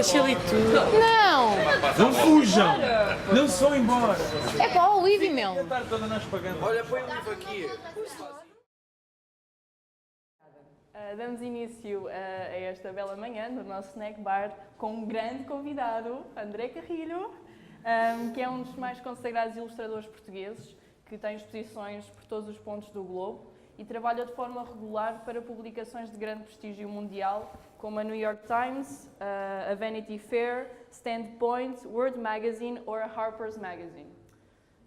Deixa-lhe tudo. Não! Não fujam! Não se vão embora! É para o Olive, meu! Toda nós pagando. Olha, põe o livro aqui. Damos início a esta bela manhã no nosso snack bar com um grande convidado, André Carrilho, que é um dos mais consagrados ilustradores portugueses, que tem exposições por todos os pontos do globo e trabalha de forma regular para publicações de grande prestígio mundial, como a New York Times, a Vanity Fair, Standpoint, World Magazine ou a Harper's Magazine.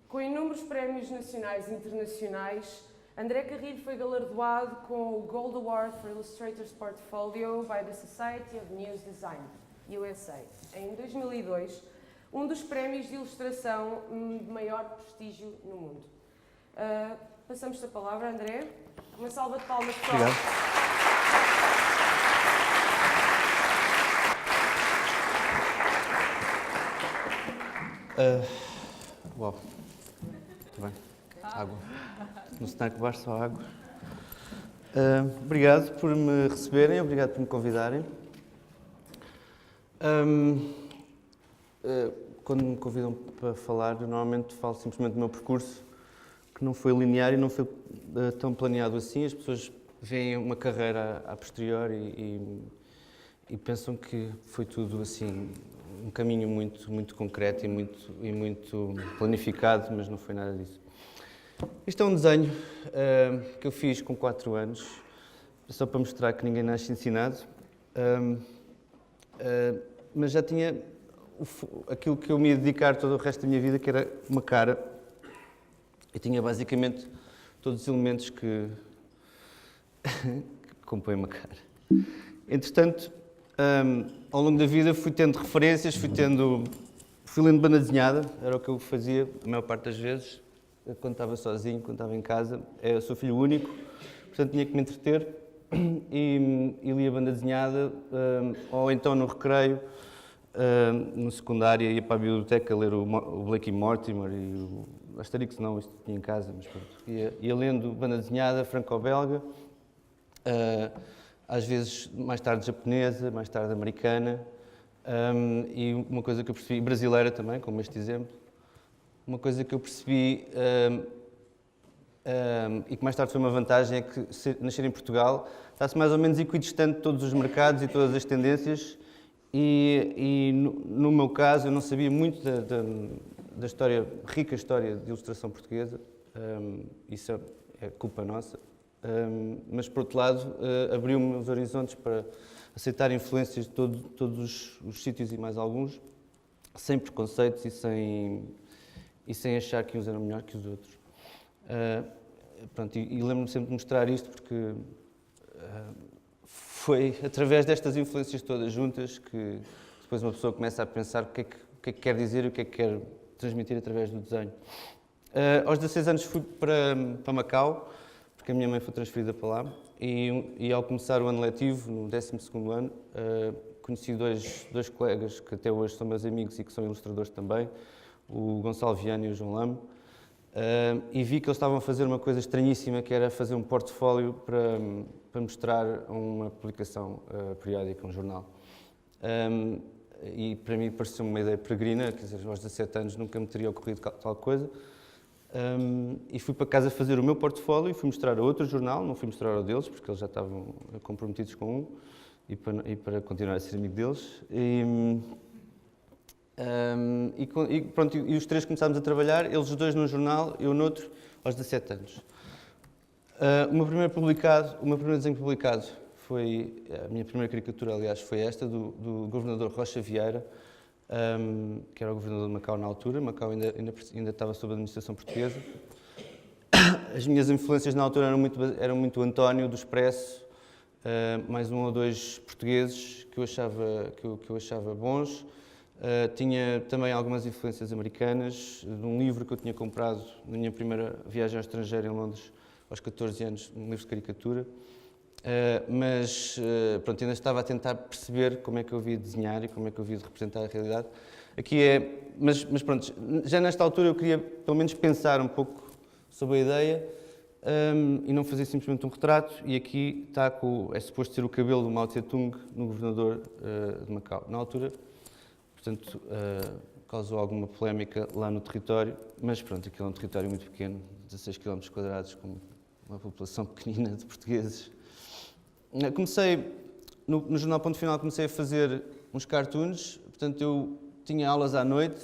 Com inúmeros prémios nacionais e internacionais, André Carrilho foi galardoado com o Gold Award for Illustrator's Portfolio by the Society of News Design, USA, em 2002, um dos prémios de ilustração de maior prestígio no mundo. Passamos-te a palavra, André. Uma salva de palmas, pessoal. Obrigado. Uau, muito bem. Água. No snack bar só água. Obrigado por me receberem, obrigado por me convidarem. Quando me convidam para falar, eu normalmente falo simplesmente do meu percurso, que não foi linear e não foi tão planeado assim. As pessoas veem uma carreira a posteriori e pensam que foi tudo assim, um caminho muito concreto e muito planificado, mas não foi nada disso. Este é um desenho que eu fiz com 4 anos, só para mostrar que ninguém nasce ensinado, mas já tinha aquilo que eu me ia dedicar todo o resto da minha vida, que era uma cara. Eu tinha basicamente todos os elementos que compõem uma cara. Entretanto, ao longo da vida fui tendo referências, fui lendo banda desenhada, era o que eu fazia a maior parte das vezes, quando estava sozinho, quando estava em casa. Eu sou filho único, portanto tinha que me entreter e lia banda desenhada, ou então no recreio, no secundário, ia para a biblioteca ler o Blake e Mortimer e o Asterix, não, isto tinha em casa, mas pronto. Ia lendo banda desenhada franco-belga, às vezes mais tarde japonesa, mais tarde americana, e uma coisa que eu percebi, brasileira também, como este exemplo, uma coisa que eu percebi e que mais tarde foi uma vantagem é que nascer em Portugal está-se mais ou menos equidistante de todos os mercados e todas as tendências e no meu caso eu não sabia muito da história, rica história de ilustração portuguesa, isso é culpa nossa, mas por outro lado abriu-me os horizontes para aceitar influências de todos os sítios e mais alguns, sem preconceitos e sem achar que uns eram melhor que os outros. Pronto, e lembro-me sempre de mostrar isto porque foi através destas influências todas juntas que depois uma pessoa começa a pensar o que é que quer dizer e o que é que quer transmitir através do desenho. Aos 16 anos fui para Macau, porque a minha mãe foi transferida para lá, e ao começar o ano letivo, no 12º ano, conheci dois colegas que até hoje são meus amigos e que são ilustradores também, o Gonçalo Viana e o João Lame, e vi que eles estavam a fazer uma coisa estranhíssima, que era fazer um portfólio para mostrar uma publicação periódica, um jornal. E para mim pareceu uma ideia peregrina, quer dizer, aos 17 anos nunca me teria ocorrido tal coisa. E fui para casa fazer o meu portfólio e fui mostrar a outro jornal, não fui mostrar ao deles, porque eles já estavam comprometidos com um, e para continuar a ser amigo deles. Pronto, e os três começámos a trabalhar, eles os dois num jornal, eu noutro, aos 17 anos. O meu primeiro desenho publicado foi, a minha primeira caricatura, aliás, foi esta, do governador Rocha Vieira, que era o governador de Macau na altura. Macau ainda estava sob a administração portuguesa. As minhas influências na altura eram muito António, do Expresso, mais um ou dois portugueses que eu achava bons. Tinha também algumas influências americanas, de um livro que eu tinha comprado na minha primeira viagem ao estrangeiro em Londres, aos 14 anos, um livro de caricatura. Pronto, ainda estava a tentar perceber como é que eu havia de desenhar e como é que eu havia de representar a realidade. Mas pronto, já nesta altura eu queria pelo menos pensar um pouco sobre a ideia e não fazer simplesmente um retrato. E aqui está é suposto ser o cabelo do Mao Tse-tung no governador de Macau. Na altura, portanto, causou alguma polémica lá no território, mas pronto, aquilo é um território muito pequeno, 16 km quadrados, com uma população pequenina de portugueses. Comecei, no Jornal Ponto Final, comecei a fazer uns cartoons, portanto eu tinha aulas à noite,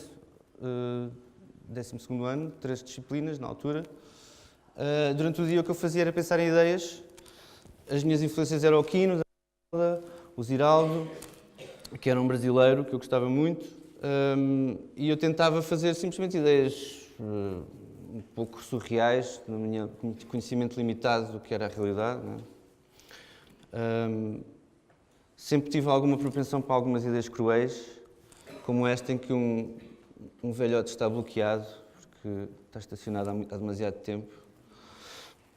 12º ano, 3 disciplinas na altura. Durante o dia o que eu fazia era pensar em ideias. As minhas influências eram o Quino, o Ziraldo, que era um brasileiro que eu gostava muito, e eu tentava fazer simplesmente ideias um pouco surreais, no meu conhecimento limitado do que era a realidade, não é? Sempre tive alguma propensão para algumas ideias cruéis, como esta em que um velhote está bloqueado porque está estacionado há demasiado tempo.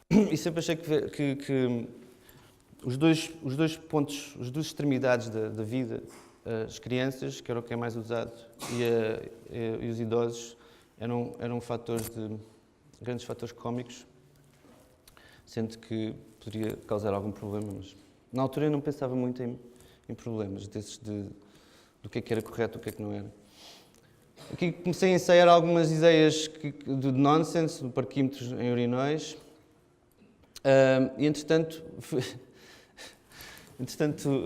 E sempre achei que os dois pontos, as duas extremidades da vida, as crianças, que era o que é mais usado, e os idosos, eram grandes fatores cómicos, sendo que poderia causar algum problema, mas na altura eu não pensava muito em problemas desses do que era correto e o que não era. Aqui comecei a ensaiar algumas ideias de nonsense, de parquímetros em urinóis, e entretanto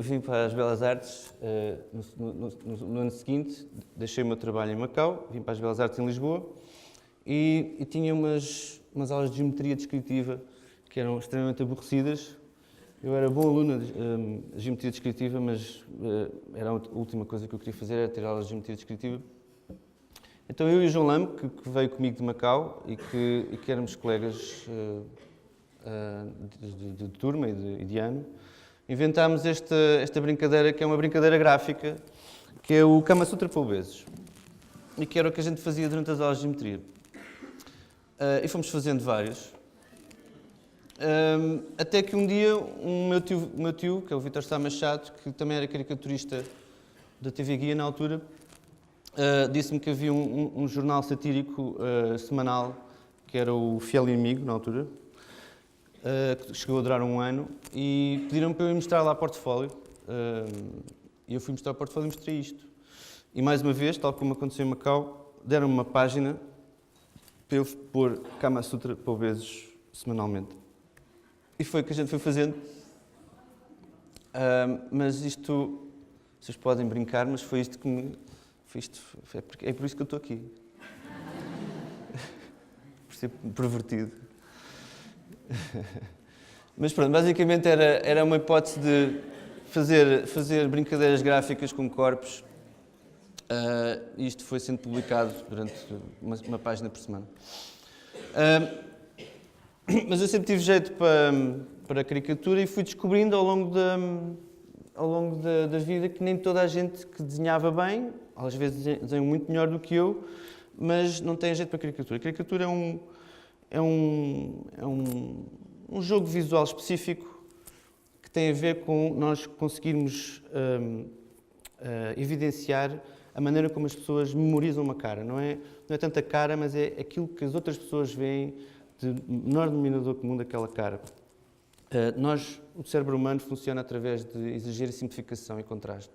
vim para as Belas Artes no ano seguinte, deixei o meu trabalho em Macau, vim para as Belas Artes em Lisboa e tinha umas aulas de geometria descritiva que eram extremamente aborrecidas. Eu era bom aluno de geometria descritiva, mas era a última coisa que eu queria fazer, era ter aulas de geometria descritiva. Então eu e o João Lame, que veio comigo de Macau e que éramos colegas de turma e de ano, inventámos esta brincadeira, que é uma brincadeira gráfica, que é o Kama Sutra para obesos, e que era o que a gente fazia durante as aulas de geometria. E fomos fazendo vários. Até que um dia, o meu tio, que é o Vítor Sá Machado, que também era caricaturista da TV Guia na altura, disse-me que havia um jornal satírico semanal, que era o Fiel Inimigo, na altura, que chegou a durar um ano, e pediram-me para eu ir mostrar lá portfólio. E eu fui mostrar o portfólio e mostrei isto. E mais uma vez, tal como aconteceu em Macau, deram-me uma página para eu pôr Kama Sutra para obesos semanalmente. E foi o que a gente foi fazendo. Mas isto, vocês podem brincar, mas foi isto que me... É por isso que eu estou aqui. Por ser pervertido. Mas pronto, basicamente era uma hipótese de fazer brincadeiras gráficas com corpos. E isto foi sendo publicado durante uma página por semana. Mas eu sempre tive jeito para a caricatura e fui descobrindo ao longo da vida que nem toda a gente que desenhava bem, às vezes desenham muito melhor do que eu, mas não tem jeito para a caricatura. A caricatura é um jogo visual específico que tem a ver com nós conseguirmos evidenciar a maneira como as pessoas memorizam uma cara. Não é tanto a cara, mas é aquilo que as outras pessoas veem de menor denominador comum daquela cara. O cérebro humano funciona através de exagero, simplificação e contraste.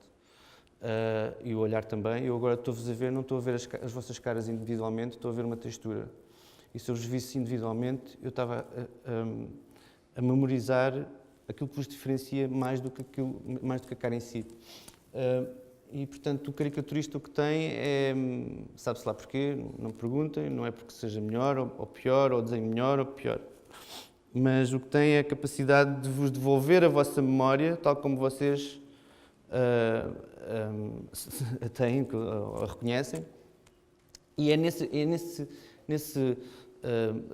E o olhar também. Eu agora estou-vos a ver, não estou a ver as vossas caras individualmente, estou a ver uma textura. E se eu vos visse individualmente, eu estava a memorizar aquilo que vos diferencia mais do que a cara em si. E, portanto, o caricaturista o que tem é, sabe-se lá porquê, não me perguntem, não é porque seja melhor ou pior, ou desenho melhor ou pior. Mas o que tem é a capacidade de vos devolver a vossa memória, tal como vocês a têm, ou a reconhecem. E é nesse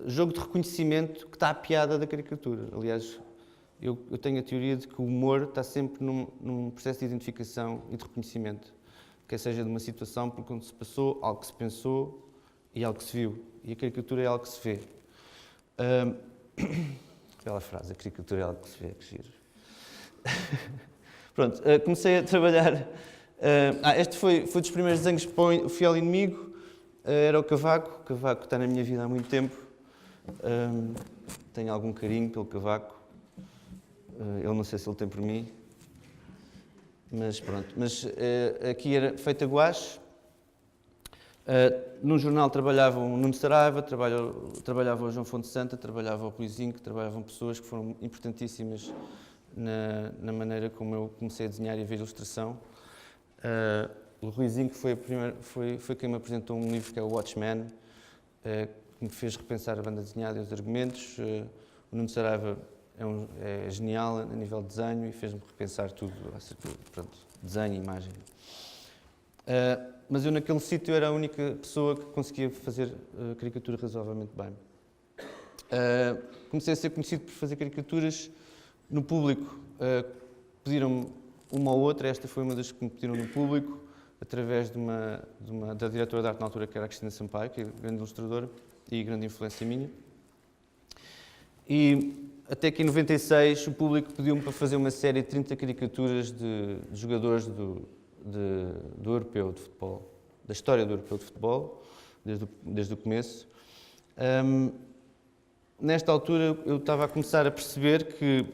jogo de reconhecimento que está a piada da caricatura. Aliás, eu tenho a teoria de que o humor está sempre num processo de identificação e de reconhecimento. Quer seja de uma situação por onde se passou, algo que se pensou e algo que se viu. E a caricatura é algo que se vê. Bela frase, a caricatura é algo que se vê, que giro. Pronto, comecei a trabalhar... este foi dos primeiros desenhos para o Fiel Inimigo. Era o Cavaco está na minha vida há muito tempo. Tenho algum carinho pelo Cavaco. Ele não sei se ele tem por mim. Mas pronto. Mas aqui era feito a guache. Num jornal trabalhavam o Nuno Saraiva, trabalhava o João Fonte Santa, trabalhava o Rui Zinco, trabalhavam pessoas que foram importantíssimas na maneira como eu comecei a desenhar e a ver ilustração. O Rui Zinco foi quem me apresentou um livro que é o Watchmen, que me fez repensar a banda desenhada e os argumentos. O Nuno Saraiva é genial a nível de desenho e fez-me repensar tudo acerca de desenho e imagem. Mas eu naquele sítio era a única pessoa que conseguia fazer caricatura razoavelmente bem. Comecei a ser conhecido por fazer caricaturas no público. Pediram-me uma ou outra, esta foi uma das que me pediram no público, através da diretora de arte na altura, que era a Cristina Sampaio, que é grande ilustradora e grande influência minha. E até que em 96 o público pediu-me para fazer uma série de 30 caricaturas de jogadores do europeu de futebol, da história do europeu de futebol, desde o começo. Nesta altura eu estava a começar a perceber que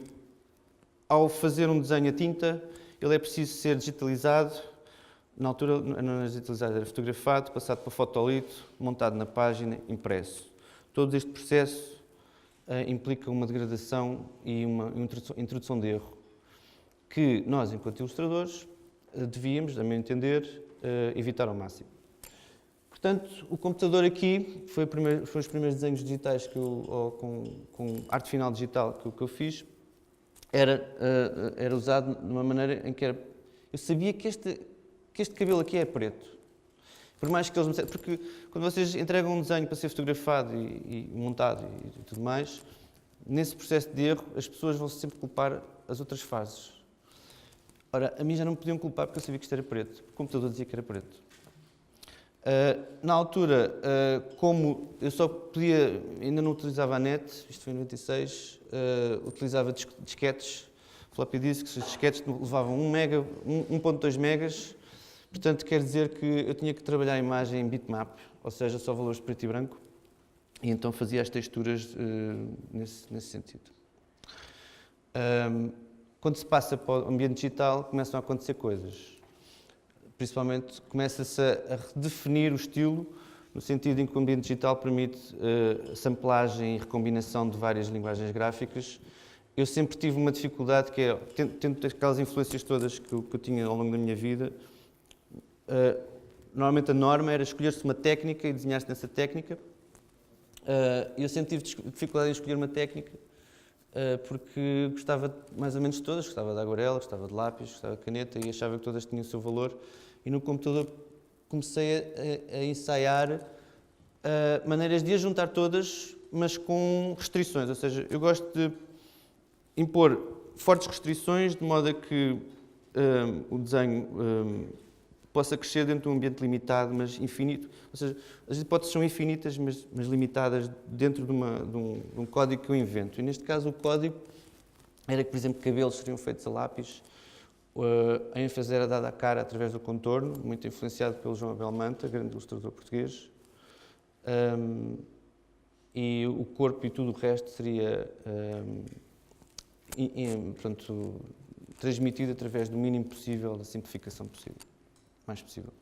ao fazer um desenho a tinta, ele é preciso ser digitalizado. Na altura não era digitalizado, era fotografado, passado para fotolito, montado na página, impresso. Todo este processo implica uma degradação e uma introdução de erro, que nós, enquanto ilustradores, devíamos, a meu entender, evitar ao máximo. Portanto, o computador aqui foi os primeiros desenhos digitais que com arte final digital que eu fiz, era usado de uma maneira em que eu sabia que este cabelo aqui é preto. Por mais que eles me dissessem, porque quando vocês entregam um desenho para ser fotografado e montado e tudo mais, nesse processo de erro, as pessoas vão sempre culpar as outras fases. Ora, a mim já não me podiam culpar porque eu sabia que isto era preto. O computador dizia que era preto. Na altura, como eu só podia, ainda não utilizava a net, isto foi em 96, utilizava disquetes, floppy disks, os disquetes levavam 1.2 megas, portanto quer dizer que eu tinha que trabalhar a imagem em bitmap, ou seja, só valores preto e branco, e então fazia as texturas nesse sentido. Quando se passa para o ambiente digital, começam a acontecer coisas. Principalmente, começa-se a redefinir o estilo, no sentido em que o ambiente digital permite samplagem e recombinação de várias linguagens gráficas. Eu sempre tive uma dificuldade, que é, tendo aquelas influências todas que eu tinha ao longo da minha vida, normalmente a norma era escolher-se uma técnica e desenhar-se nessa técnica. Eu sempre tive dificuldade em escolher uma técnica, porque gostava mais ou menos de todas, gostava de aguarela, gostava de lápis, gostava de caneta e achava que todas tinham o seu valor. E no computador comecei a ensaiar maneiras de as juntar todas, mas com restrições. Ou seja, eu gosto de impor fortes restrições de modo a que o desenho possa crescer dentro de um ambiente limitado, mas infinito. Ou seja, as hipóteses são infinitas, mas limitadas dentro de um código que eu invento. E neste caso o código era que, por exemplo, cabelos seriam feitos a lápis, a ênfase era dada à cara através do contorno, muito influenciado pelo João Abel Manta, grande ilustrador português, e o corpo e tudo o resto seria portanto, transmitido através do mínimo possível, da simplificação possível, mais possível.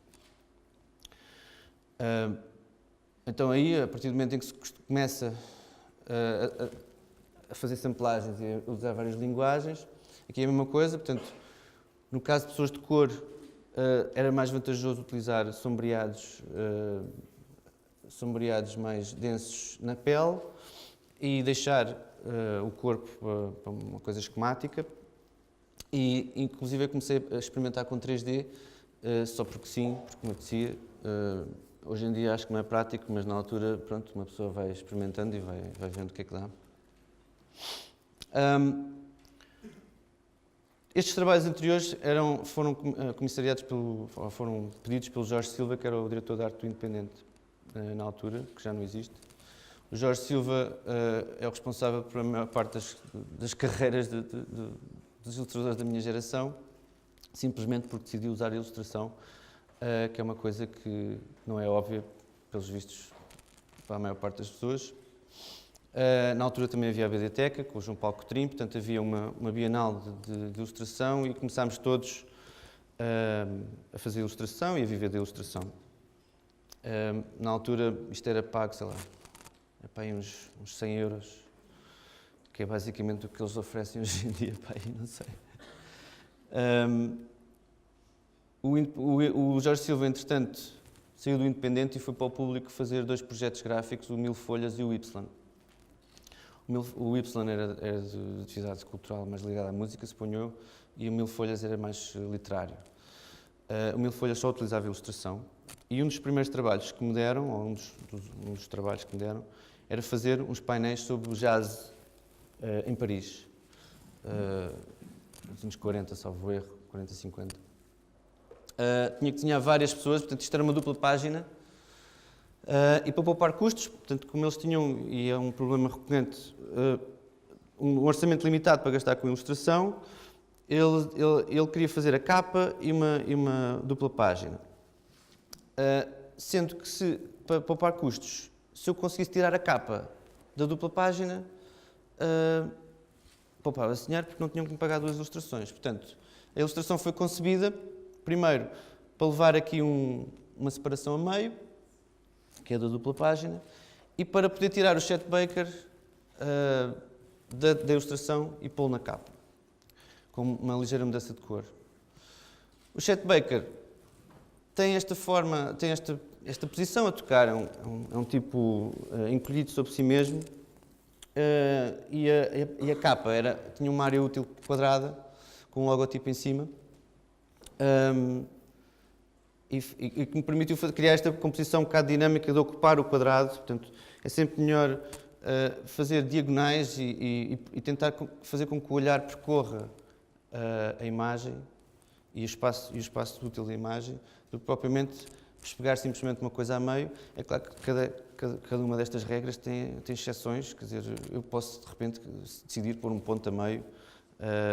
Então aí, a partir do momento em que se começa a fazer samplagens e a usar várias linguagens, aqui é a mesma coisa, portanto, no caso de pessoas de cor, era mais vantajoso utilizar sombreados mais densos na pele e deixar o corpo para uma coisa esquemática. E, inclusive, eu comecei a experimentar com 3D, só porque sim, porque me apetecia. Hoje em dia acho que não é prático, mas na altura, pronto, uma pessoa vai experimentando e vai vendo o que é que dá. Estes trabalhos anteriores foram comissariados foram pedidos pelo Jorge Silva, que era o diretor de arte do Independente na altura, que já não existe. O Jorge Silva é o responsável por a maior parte das carreiras dos ilustradores da minha geração, simplesmente porque decidiu usar a ilustração, que é uma coisa que não é óbvia, pelos vistos, para a maior parte das pessoas. Na altura também havia a Biblioteca, com o João Paulo Coutrinho, portanto havia uma bienal de ilustração e começámos todos a fazer ilustração e a viver da ilustração. Na altura isto era pago, sei lá, para aí uns 100 euros, que é basicamente o que eles oferecem hoje em dia, para aí, não sei. O Jorge Silva, entretanto, saiu do Independente e foi para o Público fazer 2 projetos gráficos, o Mil Folhas e o Y. O Y era de atividade cultural mais ligada à música, suponho eu, e o Mil Folhas era mais literário. O Mil Folhas só utilizava ilustração e um dos primeiros trabalhos que me deram, ou um dos trabalhos que me deram, era fazer uns painéis sobre o jazz em Paris. Nos anos 40, salvo erro, 40, 50. Tinha várias pessoas, portanto isto era uma dupla página. E para poupar custos, portanto, como eles tinham, e é um problema recorrente, um orçamento limitado para gastar com ilustração, ele queria fazer a capa e uma dupla página. Sendo que, para poupar custos, se eu conseguisse tirar a capa da dupla página, poupava-se dinheiro porque não tinham que me pagar 2 ilustrações. Portanto, a ilustração foi concebida, primeiro, para levar aqui uma separação a meio, que é da dupla página, e para poder tirar o Chet Baker da ilustração e pô-lo na capa, com uma ligeira mudança de cor. O Chet Baker tem esta forma, tem esta posição a tocar, é um tipo encolhido sobre si mesmo, e a capa tinha uma área útil quadrada, com um logotipo em cima, e que me permitiu criar esta composição um bocado dinâmica de ocupar o quadrado. Portanto, é sempre melhor fazer diagonais e tentar fazer com que o olhar percorra a imagem e o espaço útil da imagem, do que propriamente pegar simplesmente uma coisa a meio. É claro que cada uma destas regras tem exceções, quer dizer, eu posso de repente decidir pôr um ponto a meio,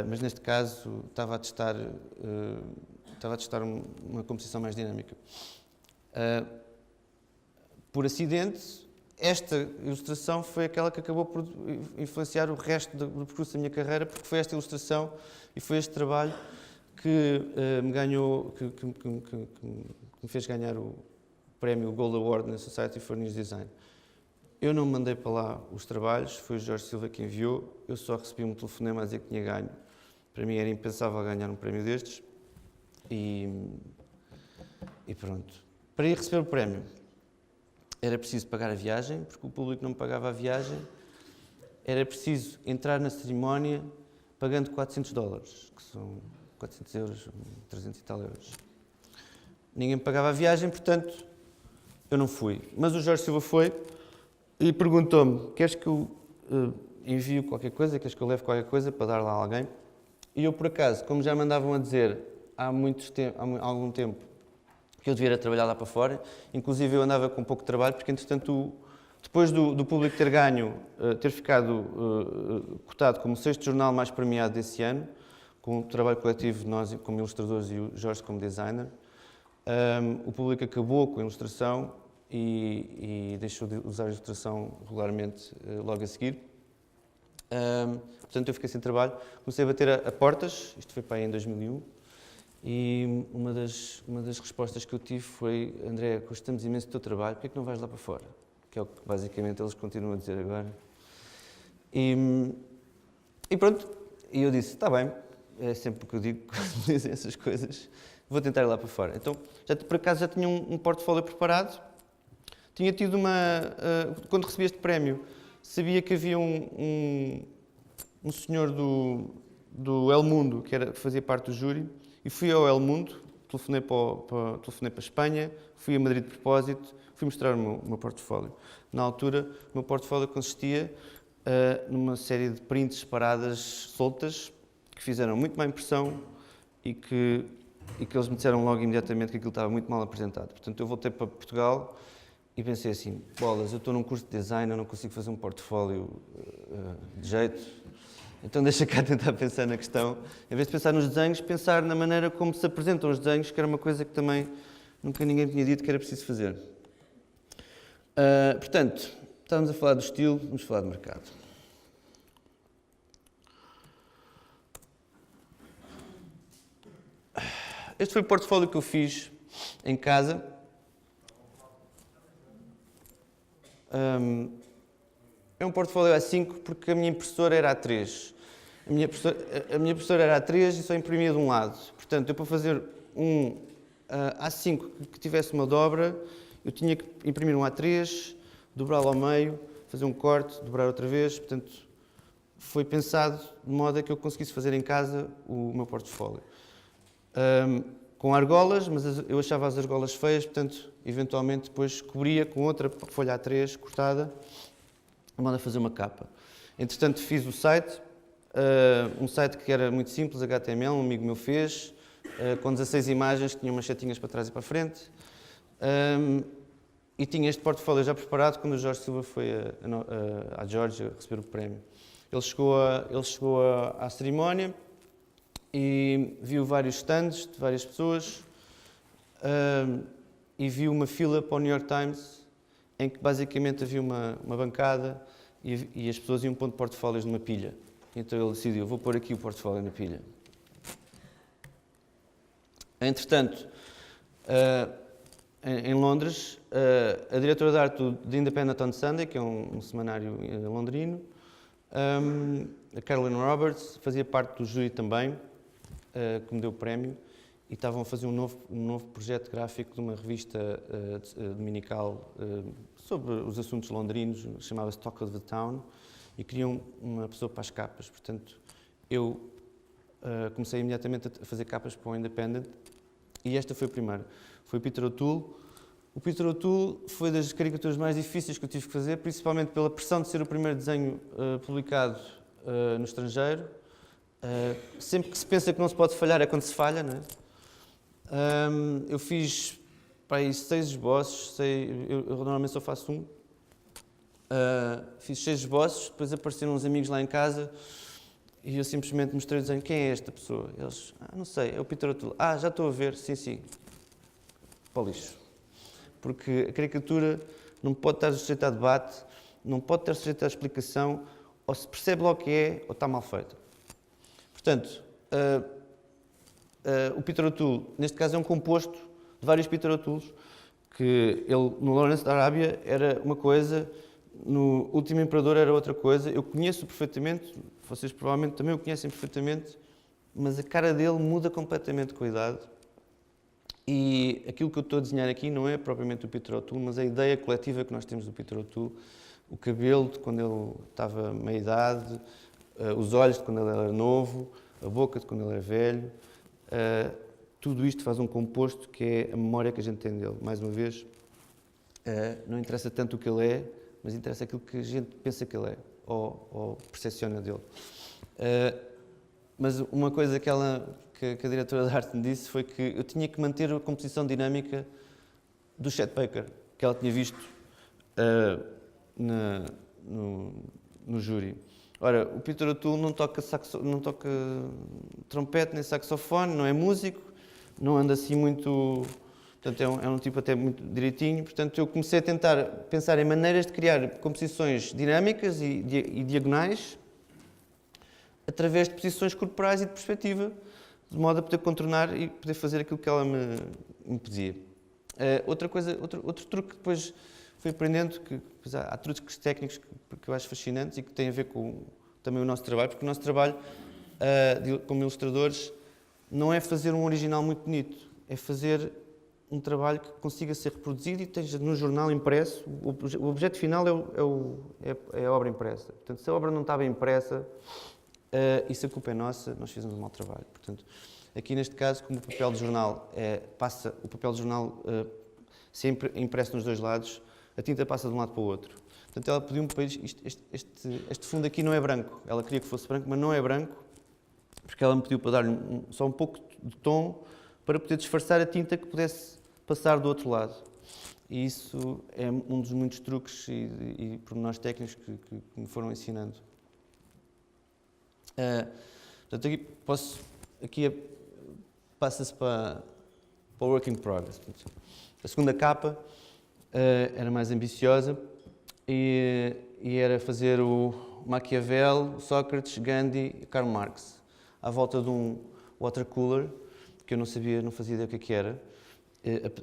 mas neste caso estava a testar uma composição mais dinâmica. Por acidente, esta ilustração foi aquela que acabou por influenciar o resto do percurso da minha carreira, porque foi esta ilustração e foi este trabalho que me ganhou, que me fez ganhar o prémio Gold Award na Society for News Design. Eu não mandei para lá os trabalhos, foi o Jorge Silva que enviou, eu só recebi um telefonema a dizer que tinha ganho. Para mim era impensável ganhar um prémio destes. E pronto. Para ir receber o prémio, era preciso pagar a viagem, porque o público não me pagava a viagem. Era preciso entrar na cerimónia pagando $400, que são 400 euros, 300 e tal euros. Ninguém me pagava a viagem, portanto, eu não fui. Mas o Jorge Silva foi e perguntou-me: queres que eu envie qualquer coisa, queres que eu leve qualquer coisa para dar lá a alguém? E eu, por acaso, como já me andavam a dizer há algum tempo que eu devia trabalhar lá para fora, inclusive eu andava com pouco trabalho, porque entretanto, depois do público ter ganho, ter ficado cotado como o 6º jornal mais premiado desse ano, com o trabalho coletivo de nós como ilustradores e o Jorge como designer, o público acabou com a ilustração e deixou de usar a ilustração regularmente logo a seguir. Portanto, eu fiquei sem trabalho, comecei a bater a portas, isto foi para aí em 2001, e uma das respostas que eu tive foi: André, gostamos imenso do teu trabalho, porquê é que não vais lá para fora? Que é o que basicamente eles continuam a dizer agora. E pronto, e eu disse: está bem, é sempre o que eu digo quando dizem essas coisas, vou tentar ir lá para fora. Então, por acaso já tinha um portfólio preparado, tinha tido quando recebi este prémio, sabia que havia um senhor do El Mundo, que fazia parte do júri, e fui ao El Mundo, telefonei para a Espanha, fui a Madrid de propósito, fui mostrar o meu portfólio. Na altura, o meu portfólio consistia numa série de prints paradas soltas, que fizeram muito má impressão e que eles me disseram logo imediatamente que aquilo estava muito mal apresentado. Portanto, eu voltei para Portugal e pensei assim: bolas, eu estou num curso de design, eu não consigo fazer um portfólio de jeito. Então deixa cá tentar pensar na questão. Em vez de pensar nos desenhos, pensar na maneira como se apresentam os desenhos, que era uma coisa que também nunca ninguém tinha dito que era preciso fazer. Portanto, estávamos a falar do estilo, vamos falar do mercado. Este foi o portfólio que eu fiz em casa. É um portfólio A5 porque a minha impressora era A3. A minha impressora era A3 e só imprimia de um lado. Portanto, eu para fazer um A5 que tivesse uma dobra, eu tinha que imprimir um A3, dobrá-lo ao meio, fazer um corte, dobrar outra vez. Portanto, foi pensado de modo a que eu conseguisse fazer em casa o meu portfólio. Com argolas, mas eu achava as argolas feias, portanto, eventualmente depois cobria com outra folha A3 cortada, de modo a fazer uma capa. Entretanto, fiz o site, um site que era muito simples, HTML, um amigo meu fez, com 16 imagens, que tinha umas setinhas para trás e para a frente, e tinha este portfólio já preparado quando o Jorge Silva foi à Geórgia receber o prémio. Ele chegou à cerimónia e viu vários stands de várias pessoas e viu uma fila para o New York Times em que basicamente havia uma bancada e as pessoas iam pondo portfólios numa pilha. Então ele decidiu, vou pôr aqui o portfólio na pilha. Entretanto, em Londres, a diretora de arte do The Independent on Sunday, que é um semanário londrino, a Carolyn Roberts, fazia parte do júri também, que me deu o prémio, e estavam a fazer um novo projeto gráfico de uma revista dominical sobre os assuntos londrinos, chamava-se Talk of the Town, e queriam uma pessoa para as capas. Portanto, eu comecei imediatamente a fazer capas para o Independent, e esta foi a primeira. Foi o Peter O'Toole. O Peter O'Toole foi das caricaturas mais difíceis que eu tive que fazer, principalmente pela pressão de ser o primeiro desenho publicado no estrangeiro. Sempre que se pensa que não se pode falhar é quando se falha, não é? Eu fiz para aí 6 esboços, eu normalmente só faço um. Fiz 6 esboços, depois apareceram uns amigos lá em casa e eu simplesmente mostrei o desenho. Quem é esta pessoa? Eles, não sei, é o Peter O'Toole. Já estou a ver, sim. Para o lixo. Porque a caricatura não pode estar sujeita a debate, não pode estar sujeita à explicação, ou se percebe logo o que é, ou está mal feita. Portanto, o Peter O'Toole, neste caso, é um composto de vários Peter O'Tooles, que ele, no Lawrence da Arábia, era uma coisa, no Último Imperador era outra coisa. Eu conheço perfeitamente, vocês provavelmente também o conhecem perfeitamente, mas a cara dele muda completamente com a idade. E aquilo que eu estou a desenhar aqui não é propriamente o Peter O'Toole, mas a ideia coletiva que nós temos do Peter O'Toole, o cabelo de quando ele estava meia-idade, os olhos de quando ele era novo, a boca de quando ele era velho, tudo isto faz um composto que é a memória que a gente tem dele. Mais uma vez, não interessa tanto o que ele é, mas interessa aquilo que a gente pensa que ele é, ou percepciona dele. Mas uma coisa que a diretora de arte me disse foi que eu tinha que manter a composição dinâmica do Chet Baker, que ela tinha visto no júri. Ora, o Peter O'Toole não toca trompete nem saxofone, não é músico, não anda assim muito... Portanto, é um tipo até muito direitinho. Portanto, eu comecei a tentar pensar em maneiras de criar composições dinâmicas e diagonais através de posições corporais e de perspectiva, de modo a poder contornar e poder fazer aquilo que ela me pedia. Outro truque que depois fui aprendendo, que há truques técnicos que eu acho fascinantes e que têm a ver com também o nosso trabalho, porque o nosso trabalho como ilustradores não é fazer um original muito bonito, é fazer um trabalho que consiga ser reproduzido e esteja no jornal impresso. O objeto final é a obra impressa. Portanto, se a obra não está bem impressa, e se a culpa é nossa, nós fizemos um mau trabalho. Portanto, aqui neste caso, como o papel de jornal se é impresso nos dois lados, a tinta passa de um lado para o outro. Portanto, ela pediu-me para este fundo aqui não é branco. Ela queria que fosse branco, mas não é branco, porque ela me pediu para dar-lhe só um pouco de tom para poder disfarçar a tinta que pudesse passar do outro lado. E isso é um dos muitos truques e pormenores técnicos que me foram ensinando. Portanto, aqui passa-se para o work in progress. A segunda capa era mais ambiciosa. e era fazer o Maquiavel, Sócrates, Gandhi e Karl Marx, à volta de um water cooler, que eu não sabia, não fazia ideia o que era.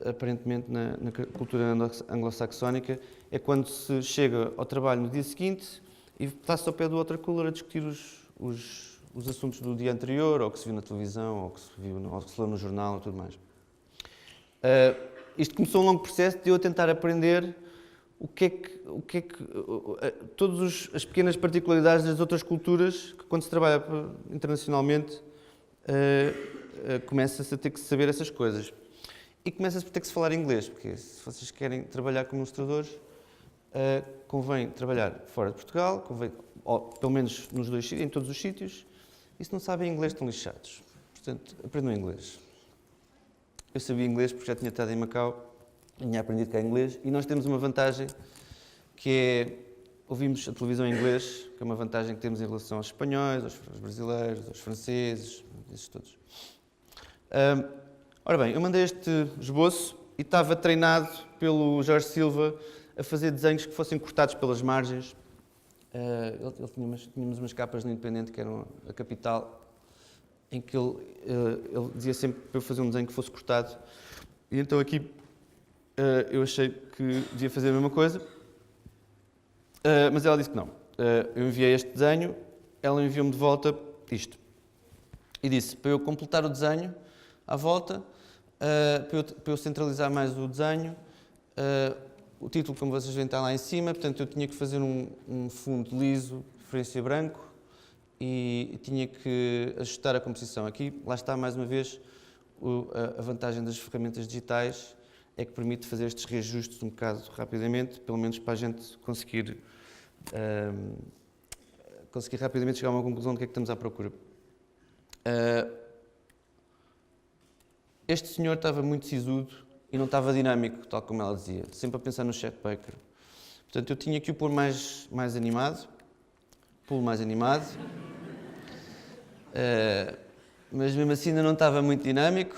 Aparentemente, na cultura anglo-saxónica, é quando se chega ao trabalho no dia seguinte e está-se ao pé do water cooler a discutir os assuntos do dia anterior, ou que se viu na televisão, ou que se viu, ou que se leu no jornal e tudo mais. Isto começou um longo processo de eu tentar aprender todas as pequenas particularidades das outras culturas que, quando se trabalha internacionalmente, começa-se a ter que saber essas coisas. E começa-se por ter que se falar inglês, porque se vocês querem trabalhar como ilustradores, convém trabalhar fora de Portugal, convém, ou, pelo menos nos dois sítios, em todos os sítios, e se não sabem inglês estão lixados. Portanto, aprendam inglês. Eu sabia inglês porque já tinha estado em Macau, tinha aprendido cá inglês, e nós temos uma vantagem que é, ouvimos a televisão em inglês, que é uma vantagem que temos em relação aos espanhóis, aos brasileiros, aos franceses, esses todos. Ora bem, eu mandei este esboço e estava treinado pelo Jorge Silva a fazer desenhos que fossem cortados pelas margens. Tínhamos umas capas no Independente, que eram a Capital, em que ele dizia sempre para eu fazer um desenho que fosse cortado. E então aqui eu achei que devia fazer a mesma coisa, mas ela disse que não. Eu enviei este desenho, ela enviou-me de volta isto. E disse para eu completar o desenho à volta, para eu centralizar mais o desenho, o título, como vocês veem, está lá em cima, portanto eu tinha que fazer um fundo liso, referência branco, e tinha que ajustar a composição. Aqui, lá está mais uma vez, a vantagem das ferramentas digitais é que permite fazer estes reajustes um bocado rapidamente, pelo menos para a gente conseguir rapidamente chegar a uma conclusão do que é que estamos à procura. Este senhor estava muito sisudo e não estava dinâmico, tal como ela dizia, sempre a pensar no Chet Baker. Portanto, eu tinha que o pôr mais animado, pô-lo mais animado, mas mesmo assim ainda não estava muito dinâmico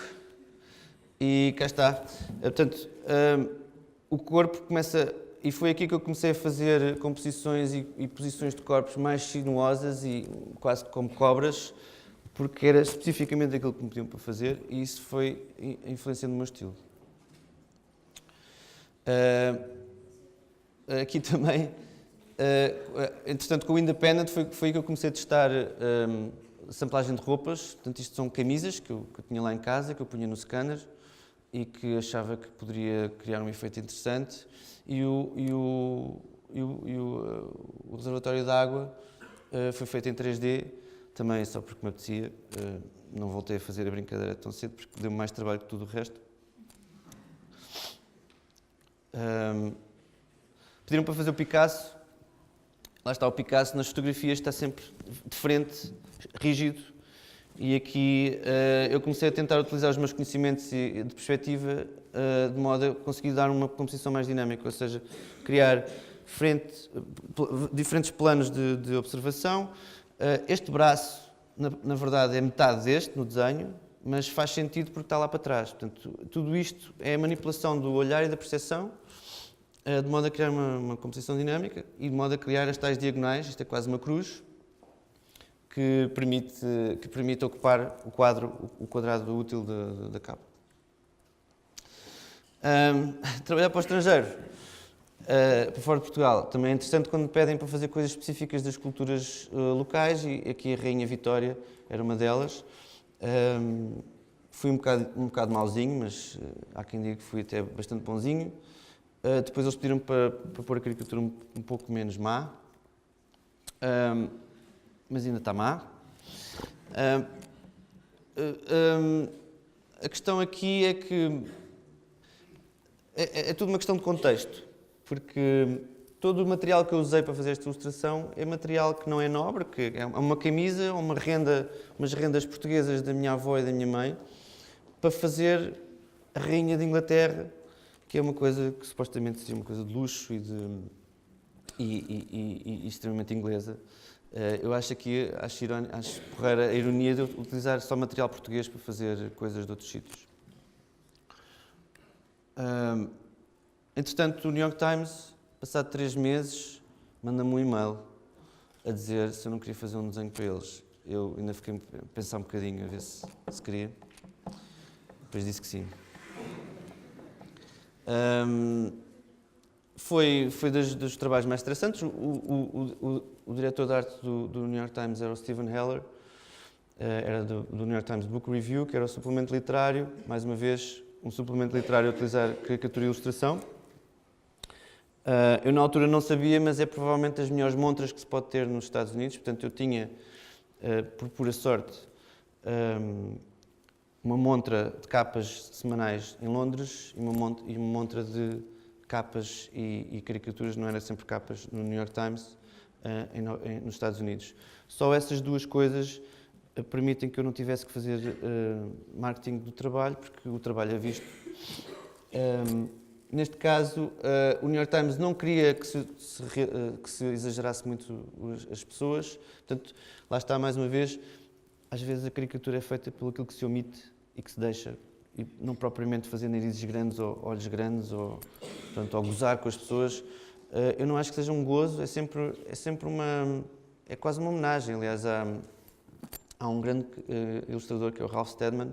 e cá está. Portanto, o corpo começa, e foi aqui que eu comecei a fazer composições e posições de corpos mais sinuosas e quase como cobras, porque era especificamente aquilo que me pediam para fazer e isso foi influenciando o meu estilo. Aqui também, entretanto, com o Independent foi aí que eu comecei a testar samplagem de roupas. Portanto, isto são camisas que eu tinha lá em casa, que eu punha no scanner e que achava que poderia criar um efeito interessante. E o reservatório de água foi feito em 3D, também só porque me apetecia. Não voltei a fazer a brincadeira tão cedo, porque deu-me mais trabalho que tudo o resto. Pediram para fazer o Picasso. Lá está o Picasso, nas fotografias está sempre de frente, rígido. E aqui eu comecei a tentar utilizar os meus conhecimentos de perspectiva de modo a conseguir dar uma composição mais dinâmica, ou seja, criar diferentes planos de observação. Este braço, na verdade, é metade deste no desenho, mas faz sentido porque está lá para trás. Portanto, tudo isto é a manipulação do olhar e da percepção, de modo a criar uma composição dinâmica e de modo a criar as tais diagonais, isto é quase uma cruz, que permite ocupar o quadrado útil da capa. Trabalhar para o estrangeiro, para fora de Portugal, também é interessante quando pedem para fazer coisas específicas das culturas locais, e aqui a Rainha Vitória era uma delas. Fui um bocado mauzinho, mas há quem diga que fui até bastante bonzinho. Depois eles pediram para pôr a caricatura um pouco menos má, mas ainda está má. A questão aqui é que é tudo uma questão de contexto, porque todo o material que eu usei para fazer esta ilustração é material que não é nobre, que é uma camisa ou umas rendas portuguesas da minha avó e da minha mãe, para fazer a Rainha de Inglaterra, que é uma coisa que supostamente seria uma coisa de luxo e extremamente inglesa. Eu acho aqui, acho porreira a ironia de utilizar só material português para fazer coisas de outros sítios. Entretanto, o New York Times passado 3 meses, manda-me um e-mail a dizer se eu não queria fazer um desenho para eles. Eu ainda fiquei a pensar um bocadinho a ver se queria. Depois disse que sim. Foi dos trabalhos mais interessantes. O diretor de arte do New York Times era o Steven Heller, era do New York Times Book Review, que era o suplemento literário, mais uma vez, um suplemento literário a utilizar caricatura e ilustração. Eu na altura não sabia, mas é provavelmente das melhores montras que se pode ter nos Estados Unidos. Portanto, eu tinha, por pura sorte, uma montra de capas semanais em Londres e uma montra de capas e caricaturas, não era sempre capas, no New York Times, nos Estados Unidos. Só essas duas coisas permitem que eu não tivesse que fazer marketing do trabalho, porque o trabalho é visto. Neste caso, o New York Times não queria que se exagerasse muito as pessoas, portanto, lá está mais uma vez, às vezes a caricatura é feita pelo aquilo que se omite e que se deixa, e não propriamente fazer narizes grandes ou olhos grandes ou, portanto, ou gozar com as pessoas. Eu não acho que seja um gozo, é sempre uma... é quase uma homenagem. Aliás, há um grande ilustrador que é o Ralph Steadman,